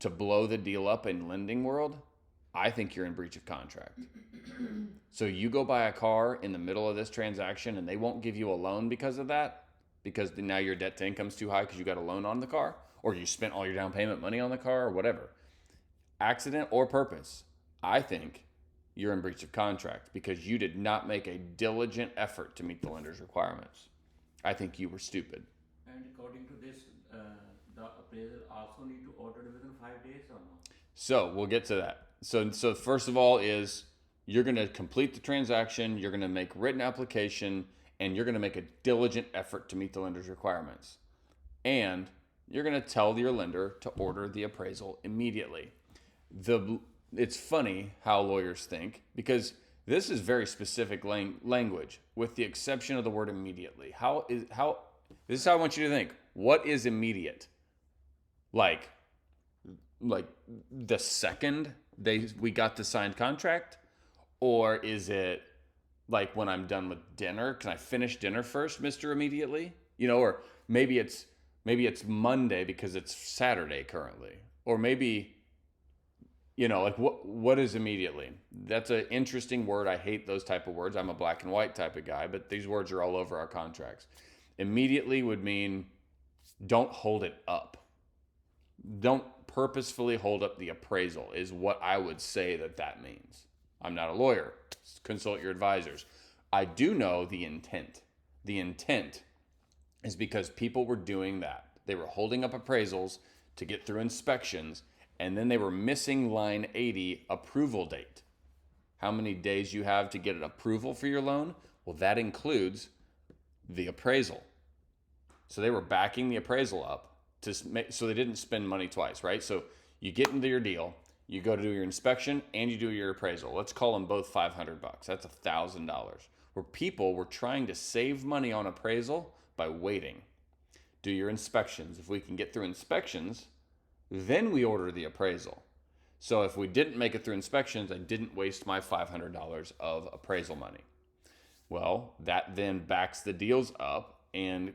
to blow the deal up in lending world, I think you're in breach of contract. So you go buy a car in the middle of this transaction and they won't give you a loan because of that, because now your debt to income's too high because you got a loan on the car, or you spent all your down payment money on the car, or whatever. Accident or purpose, I think you're in breach of contract because you did not make a diligent effort to meet the lender's requirements. I think you were stupid. And according to this, the appraiser also need to order it within 5 days or no? So we'll get to that. So first of all is you're going to complete the transaction, you're going to make written application, and you're going to make a diligent effort to meet the lender's requirements. And you're going to tell your lender to order the appraisal immediately. It's funny how lawyers think, because this is very specific language, with the exception of the word immediately. This is how I want you to think. What is immediate? Like the second we got the signed contract? Or is it like when I'm done with dinner? Can I finish dinner first, Mr. Immediately? Or maybe it's Monday because it's Saturday currently. Or maybe, what is immediately? That's an interesting word. I hate those type of words. I'm a black and white type of guy, but these words are all over our contracts. Immediately would mean don't hold it up. Don't purposefully hold up the appraisal is what I would say that means. I'm not a lawyer. Consult your advisors. I do know the intent. The intent is because people were doing that. They were holding up appraisals to get through inspections, and then they were missing line 80 approval date. How many days you have to get an approval for your loan? Well, that includes the appraisal. So they were backing the appraisal up so they didn't spend money twice, right? So you get into your deal, you go to do your inspection, and you do your appraisal. Let's call them both $500. That's $1,000. Where people were trying to save money on appraisal by waiting. Do your inspections. If we can get through inspections, then we order the appraisal. So if we didn't make it through inspections, I didn't waste my $500 of appraisal money. Well, that then backs the deals up and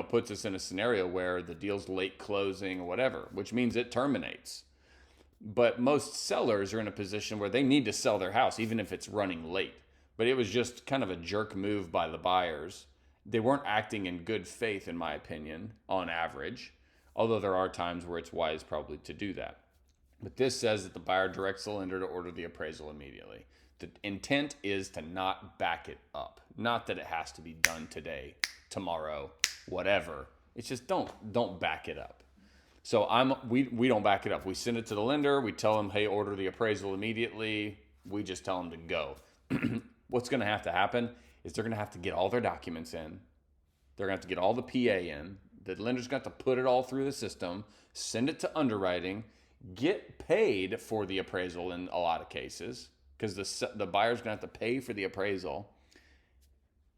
puts us in a scenario where the deal's late closing or whatever, which means it terminates. But most sellers are in a position where they need to sell their house, even if it's running late. But it was just kind of a jerk move by the buyers. They weren't acting in good faith, in my opinion, on average, although there are times where it's wise probably to do that. But this says that the buyer directs the lender to order the appraisal immediately. The intent is to not back it up. Not that it has to be done today, tomorrow, whatever. It's just don't back it up. So we don't back it up. We send it to the lender. We tell them, hey, order the appraisal immediately. We just tell them to go. What's going to happen is they're going to have to get all their documents in. They're going to have to get all the PA in. The lender's going to have to put it all through the system, send it to underwriting, get paid for the appraisal in a lot of cases, because the buyer's going to have to pay for the appraisal.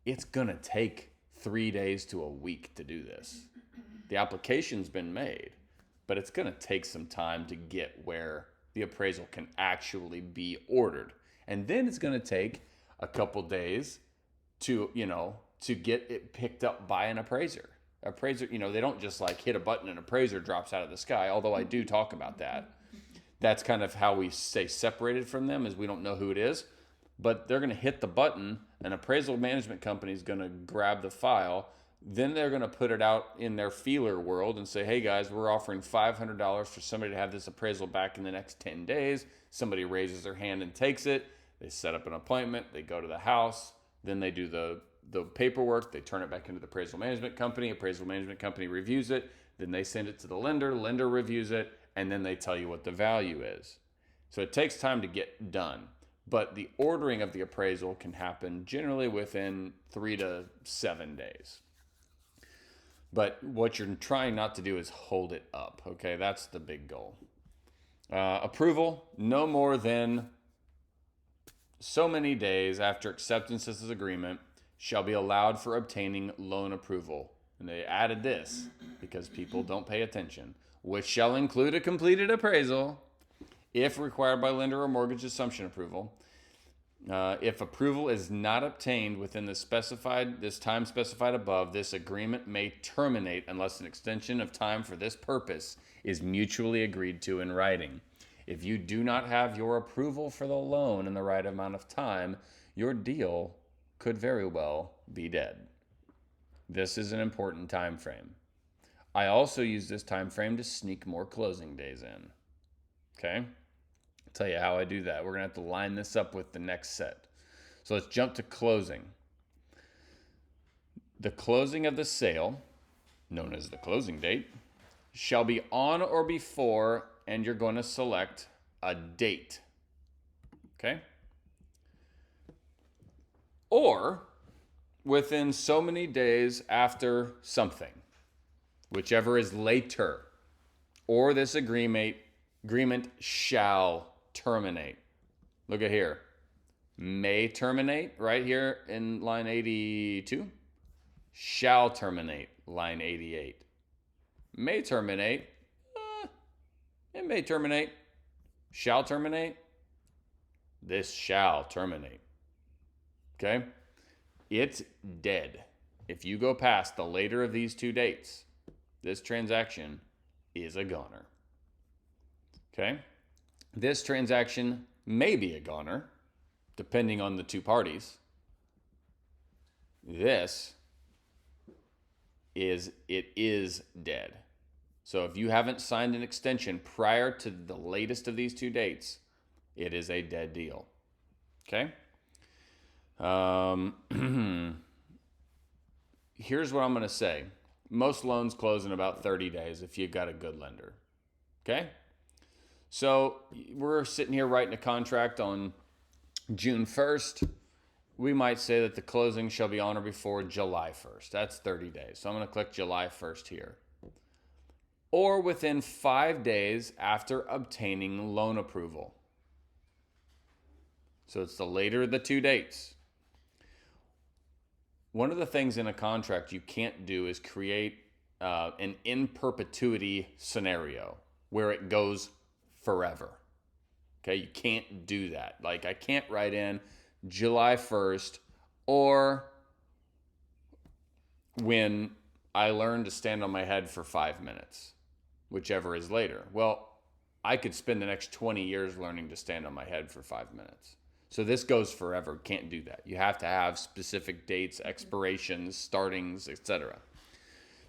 It's going to take 3 days to a week to do this. The application's been made, but it's going to take some time to get where the appraisal can actually be ordered. And then it's going to take a couple days to get it picked up by an appraiser. Appraiser, they don't just like hit a button and an appraiser drops out of the sky, although I do talk about that. That's kind of how we stay separated from them, is we don't know who it is. But they're going to hit the button, an appraisal management company is going to grab the file. Then they're going to put it out in their feeler world and say, hey guys, we're offering $500 for somebody to have this appraisal back in the next 10 days. Somebody raises their hand and takes it. They set up an appointment. They go to the house. Then they do the paperwork. They turn it back into the appraisal management company. Appraisal management company reviews it. Then they send it to the lender. Lender reviews it. And then they tell you what the value is. So it takes time to get done. But the ordering of the appraisal can happen generally within 3 to 7 days. But what you're trying not to do is hold it up, okay? That's the big goal. Approval, no more than so many days after acceptance of this agreement shall be allowed for obtaining loan approval. And they added this because people don't pay attention, which shall include a completed appraisal if required by lender or mortgage assumption approval. If approval is not obtained within this time specified above, this agreement may terminate unless an extension of time for this purpose is mutually agreed to in writing. If you do not have your approval for the loan in the right amount of time, your deal could very well be dead. This is an important time frame. I also use this time frame to sneak more closing days in. Okay? I'll tell you how I do that. We're going to have to line this up with the next set. So let's jump to closing. The closing of the sale, known as the closing date, shall be on or before, and you're going to select a date. Okay? Or within so many days after something, whichever is later. Or this agreement shall terminate. Look at here. May terminate right here in line 82. Shall terminate line 88. May terminate. It may terminate. Shall terminate. This shall terminate. Okay? It's dead. If you go past the later of these two dates, this transaction is a goner. Okay? This transaction may be a goner, depending on the two parties. It is dead. So if you haven't signed an extension prior to the latest of these two dates, it is a dead deal. Okay? Here's what I'm going to say. Most loans close in about 30 days if you've got a good lender. Okay? So we're sitting here writing a contract on June 1st. We might say that the closing shall be on or before July 1st. That's 30 days. So I'm going to click July 1st here. Or within 5 days after obtaining loan approval. So it's the later of the two dates. One of the things in a contract you can't do is create an in perpetuity scenario where it goes forever. Okay, you can't do that. Like I can't write in July 1st or when I learned to stand on my head for 5 minutes, whichever is later. Well, I could spend the next 20 years learning to stand on my head for 5 minutes. So this goes forever. Can't do that. You have to have specific dates, expirations, startings, etc.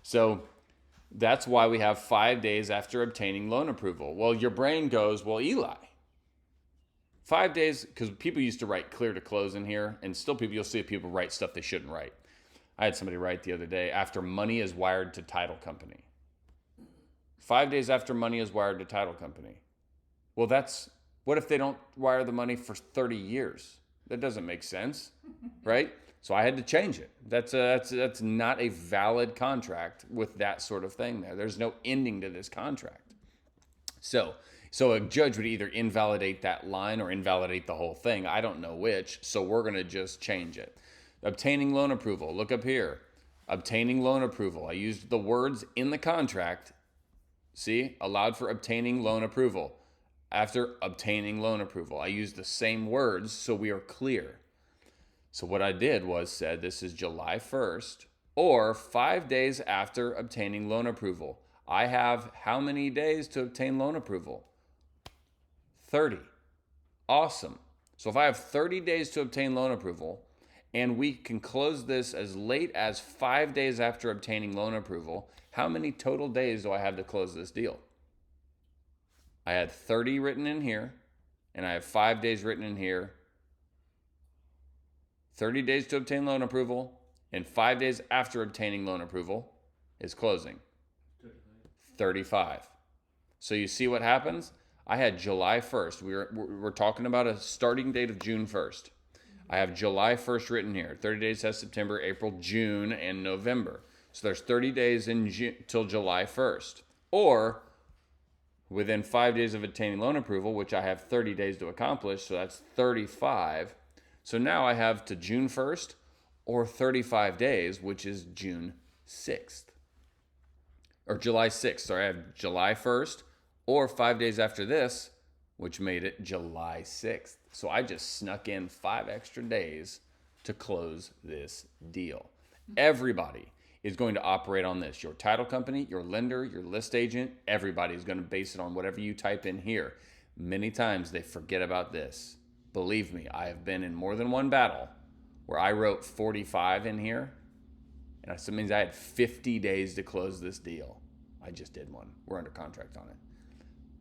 So that's why we have 5 days after obtaining loan approval. Well, your brain goes, well, Eli, 5 days, because people used to write clear to close in here, and still you'll see people write stuff they shouldn't write. I had somebody write the other day, after money is wired to title company. 5 days after money is wired to title company. Well, what if they don't wire the money for 30 years? That doesn't make sense, right? So I had to change it. That's not a valid contract with that sort of thing there. There's no ending to this contract. So a judge would either invalidate that line or invalidate the whole thing. I don't know which, so we're going to just change it. Obtaining loan approval. Look up here. Obtaining loan approval. I used the words in the contract. See? Allowed for obtaining loan approval. After obtaining loan approval, I used the same words so we are clear. So what I did was said this is July 1st or 5 days after obtaining loan approval. I have how many days to obtain loan approval? 30. Awesome. So if I have 30 days to obtain loan approval and we can close this as late as 5 days after obtaining loan approval, how many total days do I have to close this deal? I had 30 written in here, and I have 5 days written in here. 30 days to obtain loan approval, and 5 days after obtaining loan approval is closing. 35. So you see what happens? I had July 1st. We're talking about a starting date of June 1st. I have July 1st written here. 30 days has September, April, June, and November. So there's 30 days in till July 1st. Or within 5 days of obtaining loan approval, which I have 30 days to accomplish, so that's 35. So now I have to June 1st or 35 days, which is June 6th. Or July 6th. Sorry, I have July 1st or 5 days after this, which made it July 6th. So I just snuck in 5 extra days to close this deal. Everybody is going to operate on this. Your title company, your lender, your list agent, everybody is going to base it on whatever you type in here. Many times they forget about this. Believe me, I have been in more than one battle where I wrote 45 in here, and that means I had 50 days to close this deal. I just did one. We're under contract on it.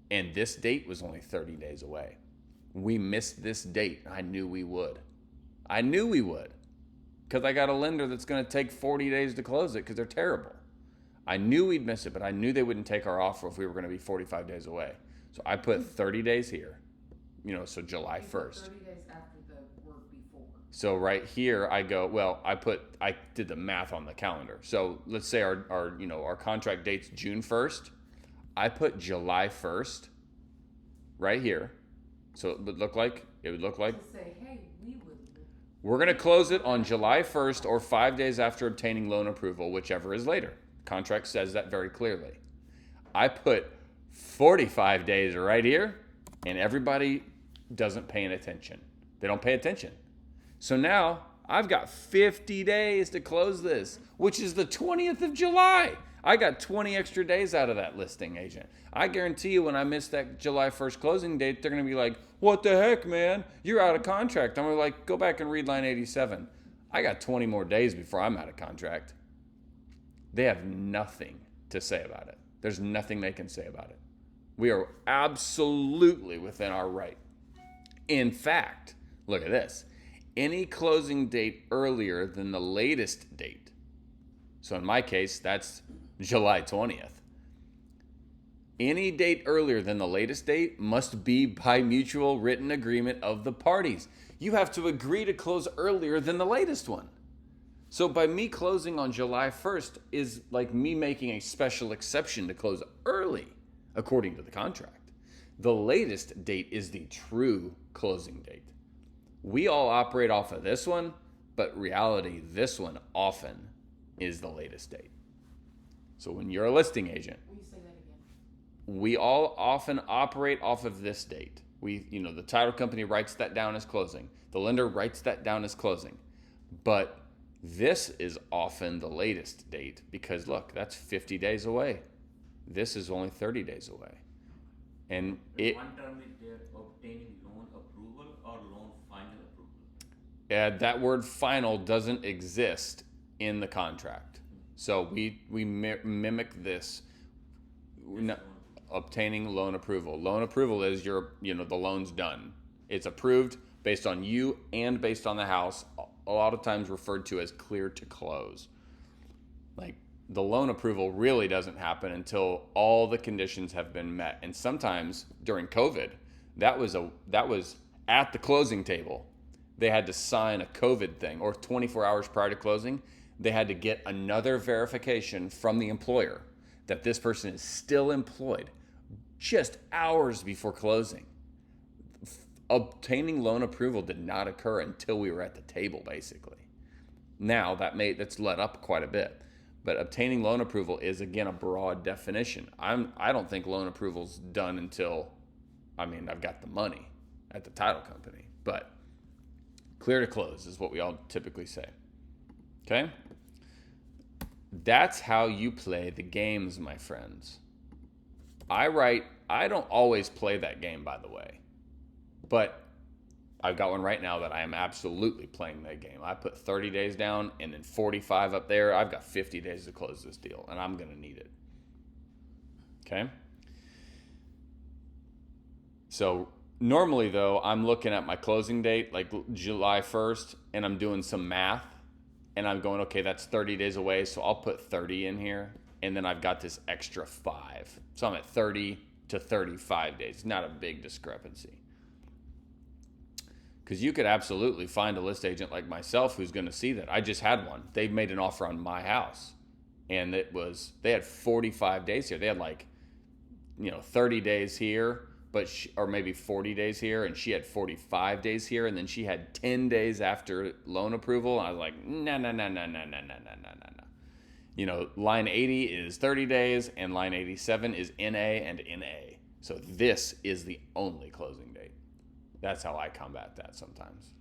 And this date was only 30 days away. We missed this date. I knew we would. Because I got a lender that's going to take 40 days to close it because they're terrible. I knew we'd miss it, but I knew they wouldn't take our offer if we were going to be 45 days away. So I put 30 days here, so July 1st. 30 days after the word before. So right here I go, well, I did the math on the calendar. So let's say our contract date's June 1st. I put July 1st right here. So it would look like To say, hey, we're going to close it on July 1st or 5 days after obtaining loan approval, whichever is later. Contract says that very clearly. I put 45 days right here, and everybody doesn't pay attention. They don't pay attention. So now I've got 50 days to close this, which is the 20th of July. I got 20 extra days out of that listing agent. I guarantee you when I miss that July 1st closing date, they're going to be like, what the heck, man? You're out of contract. I'm going to like, go back and read line 87. I got 20 more days before I'm out of contract. They have nothing to say about it. There's nothing they can say about it. We are absolutely within our right. In fact, Look at this. Any closing date earlier than the latest date. So in my case, that's July 20th. Any date earlier than the latest date must be by mutual written agreement of the parties. You have to agree to close earlier than the latest one. So by me closing on July 1st is like me making a special exception to close early, according to the contract. The latest date is the true closing date. We all operate off of this one, but reality, this one often is the latest date. So when you're a listing agent, Will you say that again? we all often operate off of this date. The title company writes that down as closing. The lender writes that down as closing. But this is often the latest date because look, that's 50 days away. This is only 30 days away. And One term is there, obtaining loan approval or loan final approval. that word final doesn't exist in the contract. So we mimic this. Obtaining loan approval. Loan approval is the loan's done. It's approved based on you and based on the house, a lot of times referred to as clear to close. Like the loan approval really doesn't happen until all the conditions have been met. And sometimes during COVID, that was at the closing table. They had to sign a COVID thing, or 24 hours prior to closing, they had to get another verification from the employer that this person is still employed just hours before closing. Obtaining loan approval did not occur until we were at the table, basically. Now that's let up quite a bit, but obtaining loan approval is again a broad definition. I don't think loan approval's done until, I've got the money at the title company, but clear to close is what we all typically say. Okay? That's how you play the games, my friends. I don't always play that game, by the way, but I've got one right now that I am absolutely playing that game. I put 30 days down and then 45 up there. I've got 50 days to close this deal, and I'm going to need it. Okay? So normally, though, I'm looking at my closing date, like July 1st, and I'm doing some math, and I'm going, okay, that's 30 days away, so I'll put 30 in here, and then I've got this extra 5. So I'm at 30 to 35 days. Not a big discrepancy. Because you could absolutely find a list agent like myself who's going to see that. I just had one. They made an offer on my house, and they had 45 days here. They had 30 days here, or maybe 40 days here, and she had 45 days here, and then she had 10 days after loan approval. And I was like, no. Line 80 is 30 days, and line 87 is NA and NA. So this is the only closing date. That's how I combat that sometimes.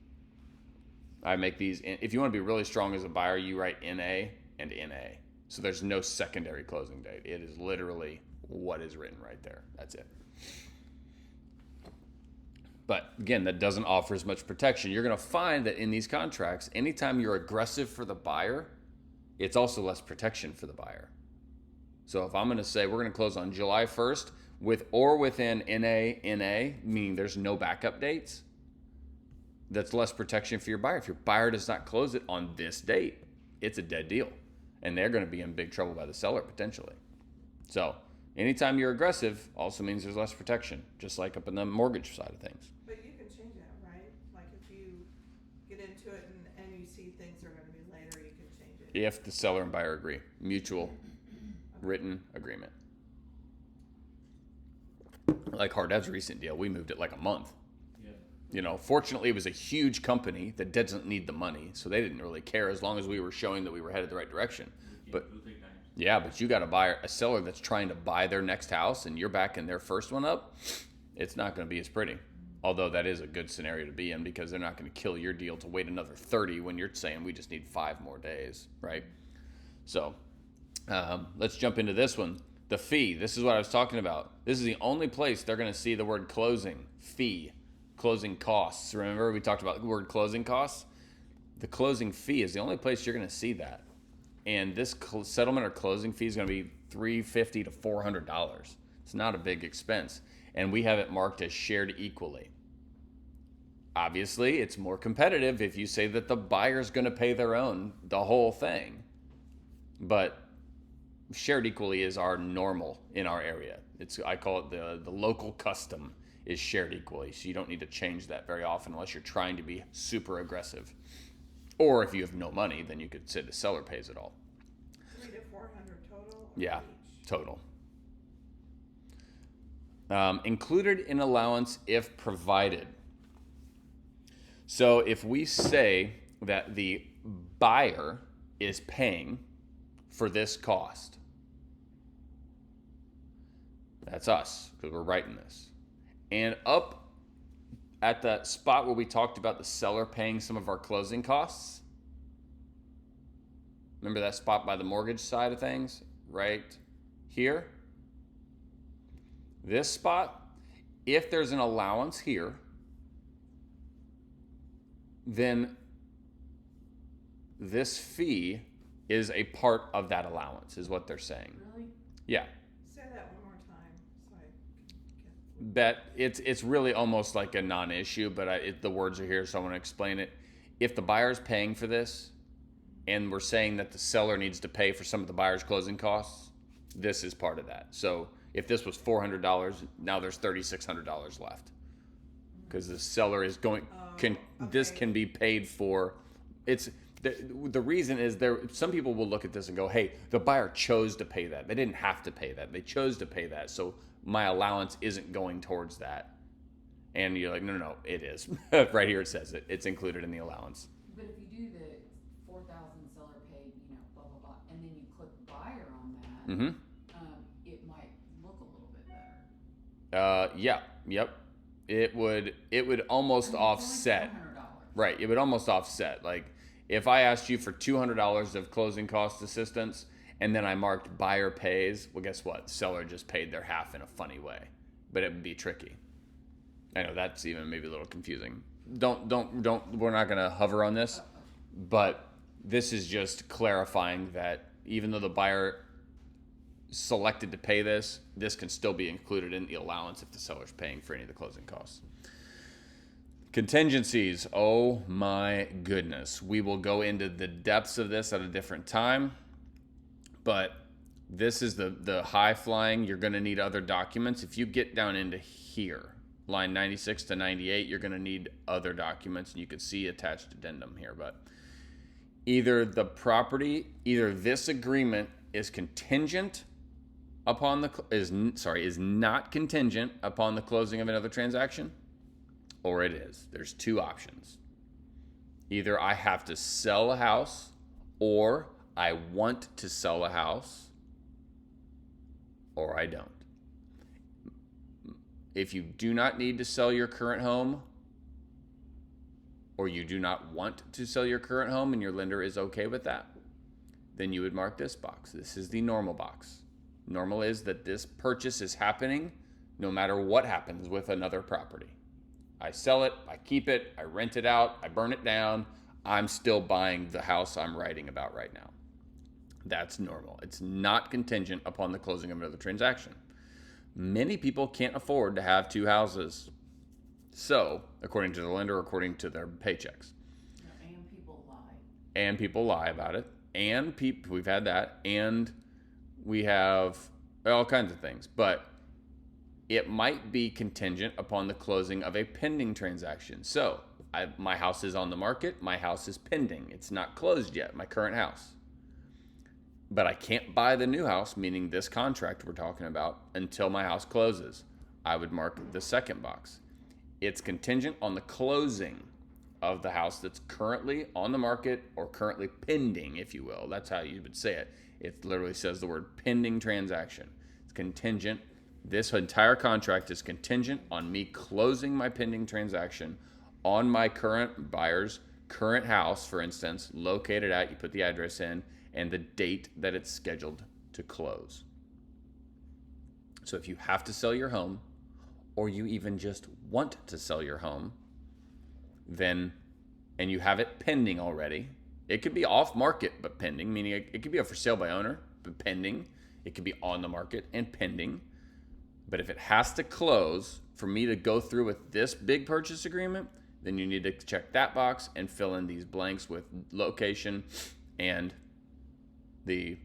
I make these, if you want to be really strong as a buyer, you write NA and NA. So there's no secondary closing date. It is literally what is written right there. That's it. But again, that doesn't offer as much protection. You're going to find that in these contracts, anytime you're aggressive for the buyer, it's also less protection for the buyer. So if I'm going to say we're going to close on July 1st within NA, meaning there's no backup dates, that's less protection for your buyer. If your buyer does not close it on this date, it's a dead deal. And they're going to be in big trouble by the seller potentially. So anytime you're aggressive also means there's less protection, just like up in the mortgage side of things. But you can change that, right? Like if you get into it and you see things are going to be later, you can change it. If the seller and buyer agree, mutual written agreement. Like Hardev's recent deal, we moved it like a month. Yeah. Fortunately, it was a huge company that doesn't need the money, so they didn't really care as long as we were showing that we were headed the right direction. But 2-3 times. yeah, but you got a seller that's trying to buy their next house, and you're backing their first one up. It's not going to be as pretty. Although that is a good scenario to be in because they're not going to kill your deal to wait another 30 when you're saying we just need 5 more days, right? So let's jump into this one. The fee. This is what I was talking about. This is the only place they're going to see the word closing, fee, closing costs. Remember we talked about the word closing costs? The closing fee is the only place you're going to see that. And this settlement or closing fee is going to be $350 to $400. It's not a big expense. And we have it marked as shared equally. Obviously, it's more competitive if you say that the buyer's going to pay their own, the whole thing. But shared equally is our normal in our area. I call it the local custom is shared equally. So you don't need to change that very often unless you're trying to be super aggressive. Or if you have no money, then you could say the seller pays it all. 300 to 400 total? Or Yeah, each? total. Included in allowance if provided. So if we say that the buyer is paying for this cost, that's us because we're writing this. And up at that spot where we talked about the seller paying some of our closing costs, remember that spot by the mortgage side of things, right here? This spot, if there's an allowance here, then this fee is a part of that allowance, is what they're saying. Really? Yeah. Say that one more time so I can That it's really almost like a non-issue, but the words are here, so I want to explain it. If the buyer's paying for this, and we're saying that the seller needs to pay for some of the buyer's closing costs, this is part of that. So if this was $400, now there's $3,600 left, because the seller is going this okay. can be paid for. It's the reason is there. Some people will look at this and go, "Hey, the buyer chose to pay that. They didn't have to pay that. They chose to pay that. So my allowance isn't going towards that." And you're like, "No, it is." Right here it says it. It's included in the allowance. But if you do the 4,000 seller paid, blah, blah, blah, and then you click buyer on that, Mm-hmm. it might look a little bit better. Yep. It would almost It's only offset. $400. Right. It would almost offset. Like if I asked you for $200 of closing cost assistance and then I marked buyer pays, well, guess what? Seller just paid their half in a funny way, but it would be tricky. I know that's even maybe a little confusing. Don't. We're not going to hover on this, but this is just clarifying that even though the buyer selected to pay this can still be included in the allowance if the seller's paying for any of the closing costs. Contingencies, oh my goodness. We will go into the depths of this at a different time, but this is the high flying. You're going to need other documents. If you get down into here, line 96 to 98, you're going to need other documents, and you can see attached addendum here, but either this agreement is contingent upon is not contingent upon the closing of another transaction, or it is. There's two options. Either I have to sell a house, or I want to sell a house, or I don't. If you do not need to sell your current home, or you do not want to sell your current home and your lender is okay with that, then you would mark this box. This is the normal box. Normal is that this purchase is happening no matter what happens with another property. I sell it, I keep it, I rent it out, I burn it down, I'm still buying the house I'm writing about right now. That's normal. It's not contingent upon the closing of another transaction. Many people can't afford to have two houses. So, according to the lender, according to their paychecks. And people lie. And people lie about it. And we've had that. And we have all kinds of things. But it might be contingent upon the closing of a pending transaction. So, my house is on the market. My house is pending. It's not closed yet, my current house. But I can't buy the new house, meaning this contract we're talking about, until my house closes. I would mark the second box. It's contingent on the closing of the house that's currently on the market or currently pending, if you will. That's how you would say it. It literally says the word pending transaction. It's contingent. This entire contract is contingent on me closing my pending transaction on my current buyer's current house, for instance, located at, you put the address in, and the date that it's scheduled to close. So if you have to sell your home, or you even just want to sell your home, then, and you have it pending already, it could be off market but pending, meaning it could be a for sale by owner but pending. It could be on the market and pending. But if it has to close for me to go through with this big purchase agreement, then you need to check that box and fill in these blanks with location and the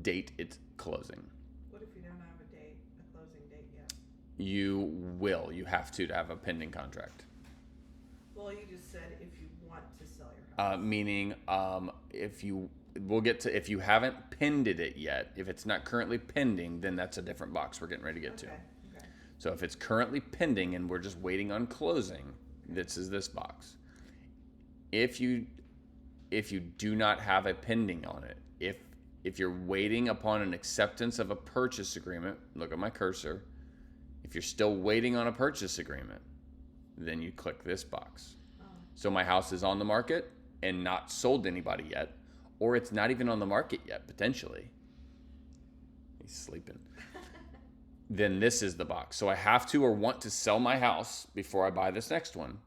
date it's closing. What if you don't have a closing date yet? You have to have a pending contract. Well, you just said if you want to sell your house. Meaning, if you haven't pended it yet, if it's not currently pending, then that's a different box we're getting ready to get to. Okay. So if it's currently pending and we're just waiting on closing, this is this box. If you do not have a pending on it, if you're waiting upon an acceptance of a purchase agreement, look at my cursor. If you're still waiting on a purchase agreement, then you click this box. So my house is on the market and not sold to anybody yet, or it's not even on the market yet, potentially. He's sleeping. Then this is the box. So I have to or want to sell my house before I buy this next one.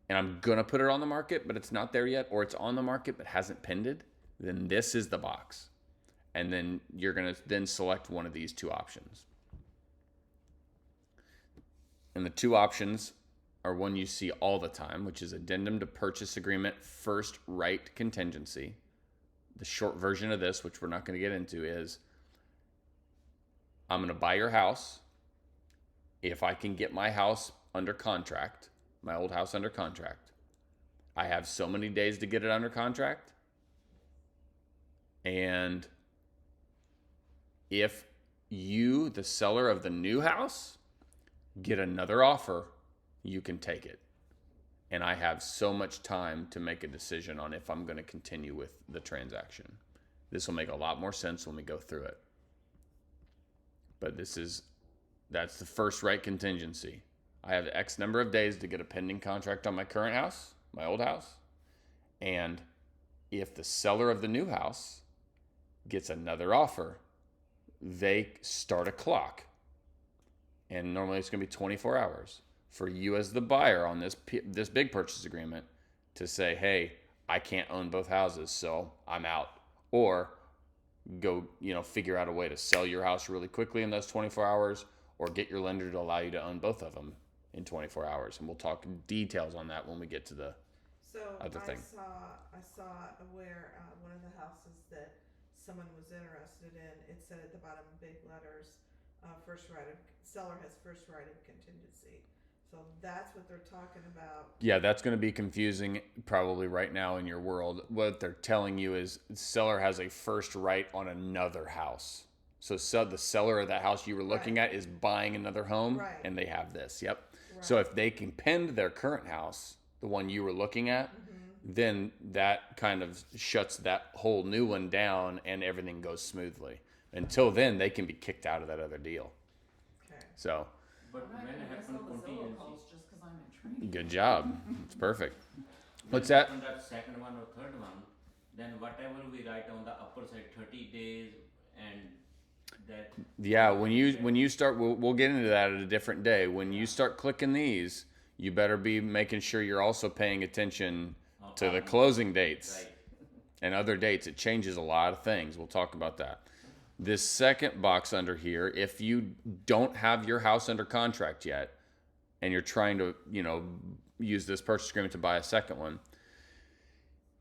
And I'm going to put it on the market, but it's not there yet, or it's on the market but hasn't pended. Then this is the box. And then you're going to then select one of these two options. And the two options are one you see all the time, which is addendum to purchase agreement, first right contingency. The short version of this, which we're not going to get into, is I'm going to buy your house. If I can get my house under contract, my old house under contract, I have so many days to get it under contract. And if you, the seller of the new house, get another offer, you can take it. And I have so much time to make a decision on if I'm going to continue with the transaction. This will make a lot more sense when we go through it. But that's the first right contingency. I have X number of days to get a pending contract on my current house, my old house. And if the seller of the new house gets another offer, they start a clock. And normally it's going to be 24 hours for you as the buyer on this big purchase agreement to say, hey, I can't own both houses, so I'm out. Or go, figure out a way to sell your house really quickly in those 24 hours, or get your lender to allow you to own both of them in 24 hours. And we'll talk details on that when we get to the other thing. I saw where one of the houses that someone was interested in, it said at the bottom big letters, seller has first right of contingency. So that's what they're talking about. Yeah, that's going to be confusing probably right now in your world. What they're telling you is the seller has a first right on another house. So the seller of that house you were looking at is buying another home, and they have this. Yep. Right. So if they can pend their current house, the one you were looking at, then that kind of shuts that whole new one down and everything goes smoothly. Until then, they can be kicked out of that other deal. Okay. So. But I'm not when gonna it miss happened all the Zillow contingency, calls just because I'm in training. Good job. It's perfect. when What's it that? happened that second one or third one, then whatever we write on the upper side, 30 days and that. Yeah, when you start, we'll get into that at a different day. When you start clicking these, you better be making sure you're also paying attention to the closing dates and other dates. It changes a lot of things. We'll talk about that. This second box under here, if you don't have your house under contract yet and you're trying to, use this purchase agreement to buy a second one,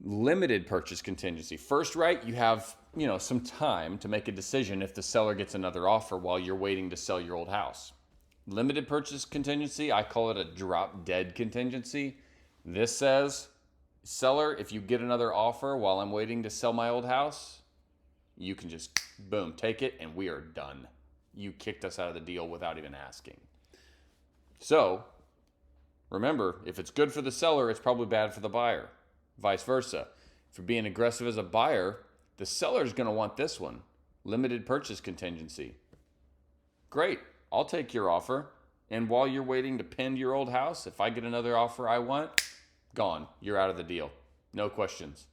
limited purchase contingency. First right, you have, some time to make a decision if the seller gets another offer while you're waiting to sell your old house. Limited purchase contingency, I call it a drop dead contingency. This says, seller, if you get another offer while I'm waiting to sell my old house, you can just, boom, take it, and we are done. You kicked us out of the deal without even asking. So, remember, if it's good for the seller, it's probably bad for the buyer. Vice versa. If you're being aggressive as a buyer, the seller's going to want this one. Limited purchase contingency. Great, I'll take your offer. And while you're waiting to pend your old house, if I get another offer I want, gone. You're out of the deal. No questions.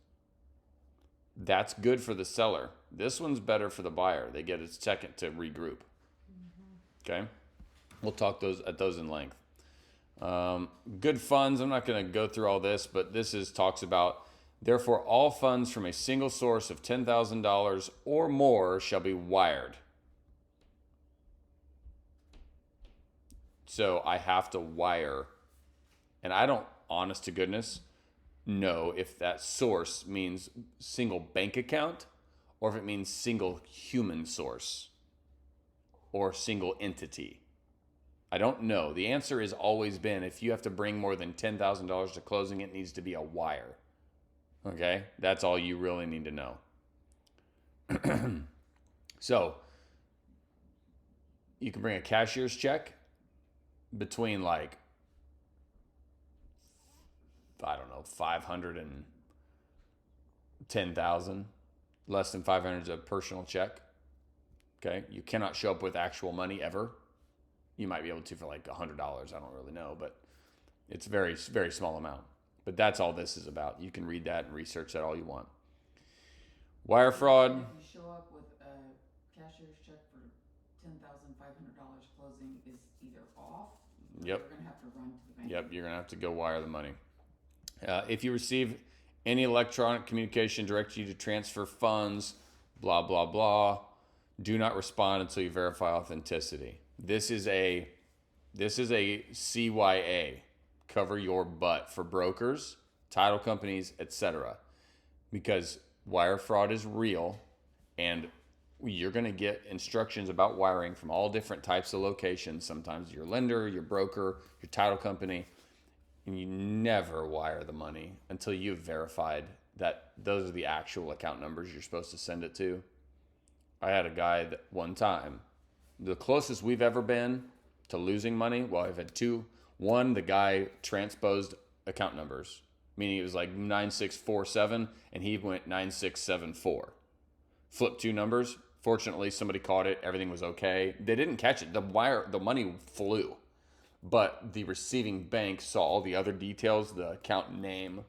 That's good for the seller. This one's better for the buyer. They get a second to regroup. Okay? We'll talk those in length. Good funds. I'm not going to go through all this, but talks about, therefore, all funds from a single source of $10,000 or more shall be wired. So I have to wire And I don't, honest to goodness, know if that source means single bank account or if it means single human source or single entity. I don't know. The answer has always been if you have to bring more than $10,000 to closing, it needs to be a wire. Okay? That's all you really need to know. So, you can bring a cashier's check between like, I don't know, 500 and 10,000. Less than 500 is a personal check. Okay? You cannot show up with actual money ever. You might be able to for like $100. I don't really know, but it's very, very small amount. But that's all this is about. You can read that and research that all you want. Wire fraud. If you show up with a cashier's check for $10,500, closing is either off. Or Yep. You're gonna have to run to the bank. Yep, you're going to have to go wire the money. If you receive any electronic communication directing you to transfer funds, blah, blah, blah, do not respond until you verify authenticity. This is a CYA, cover your butt, for brokers, title companies, etc. Because wire fraud is real, and you're going to get instructions about wiring from all different types of locations. Sometimes your lender, your broker, your title company, and you never wire the money until you've verified that those are the actual account numbers you're supposed to send it to. I had a guy that one time, the closest we've ever been to losing money, well, I've had two. One, the guy transposed account numbers, meaning it was like 9647 and he went 9674. Flipped two numbers. Fortunately, somebody caught it. Everything was okay. They didn't catch it. The money flew. But the receiving bank saw all the other details, the account name,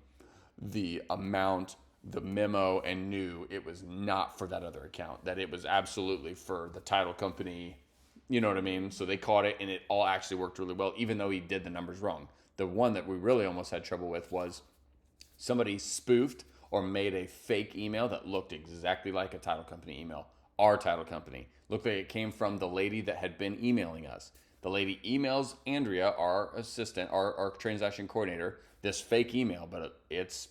the amount, the memo, and knew it was not for that other account, that it was absolutely for the title company. You know what I mean? So they caught it, and it all actually worked really well, even though he did the numbers wrong. The one that we really almost had trouble with was somebody spoofed or made a fake email that looked exactly like a title company email. Our title company. Looked like it came from the lady that had been emailing us. The lady emails Andrea, our assistant, our transaction coordinator, this fake email, but it's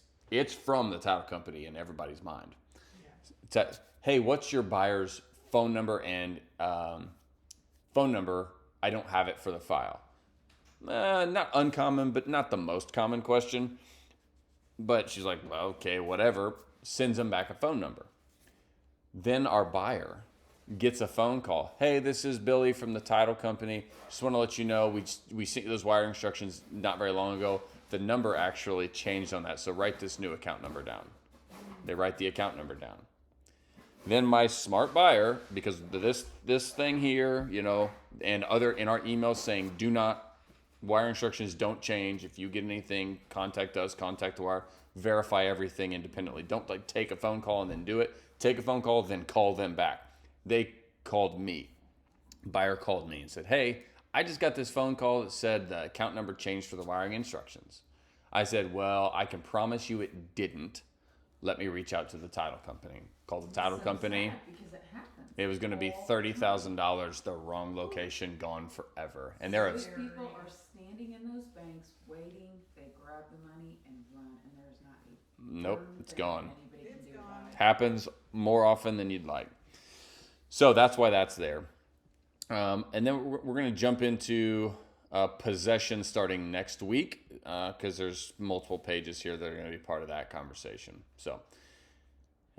from the title company in everybody's mind. Yeah. It says, hey, what's your buyer's phone number and phone number? I don't have it for the file. Not uncommon, but not the most common question. But she's like, well, okay, whatever. Sends them back a phone number. Then our buyer gets a phone call. Hey, this is Billy from the title company. Just want to let you know we sent you those wire instructions not very long ago. The number actually changed on that, so write this new account number down. They write the account number down. Then my smart buyer, because this thing here, you know, and other in our emails saying do not, wire instructions don't change. If you get anything, contact us, contact the wire, verify everything independently. Don't like take a phone call and then do it. Take a phone call, then call them back. They called me. Buyer called me and said, hey, I just got this phone call that said the account number changed for the wiring instructions. I said, well, I can promise you it didn't. Let me reach out to the title company. Called the title company. Sad because it happens. It was going to be $30,000, the wrong location, gone forever. And there Those is, people are standing in those banks waiting. They grab the money and run, and there's not a nope, darn it's thing gone. anybody can It's do about gone. it. Happens more often than you'd like. So that's why that's there. And then we're going to jump into possession starting next week because there's multiple pages here that are going to be part of that conversation. So,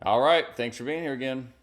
all right. Thanks for being here again.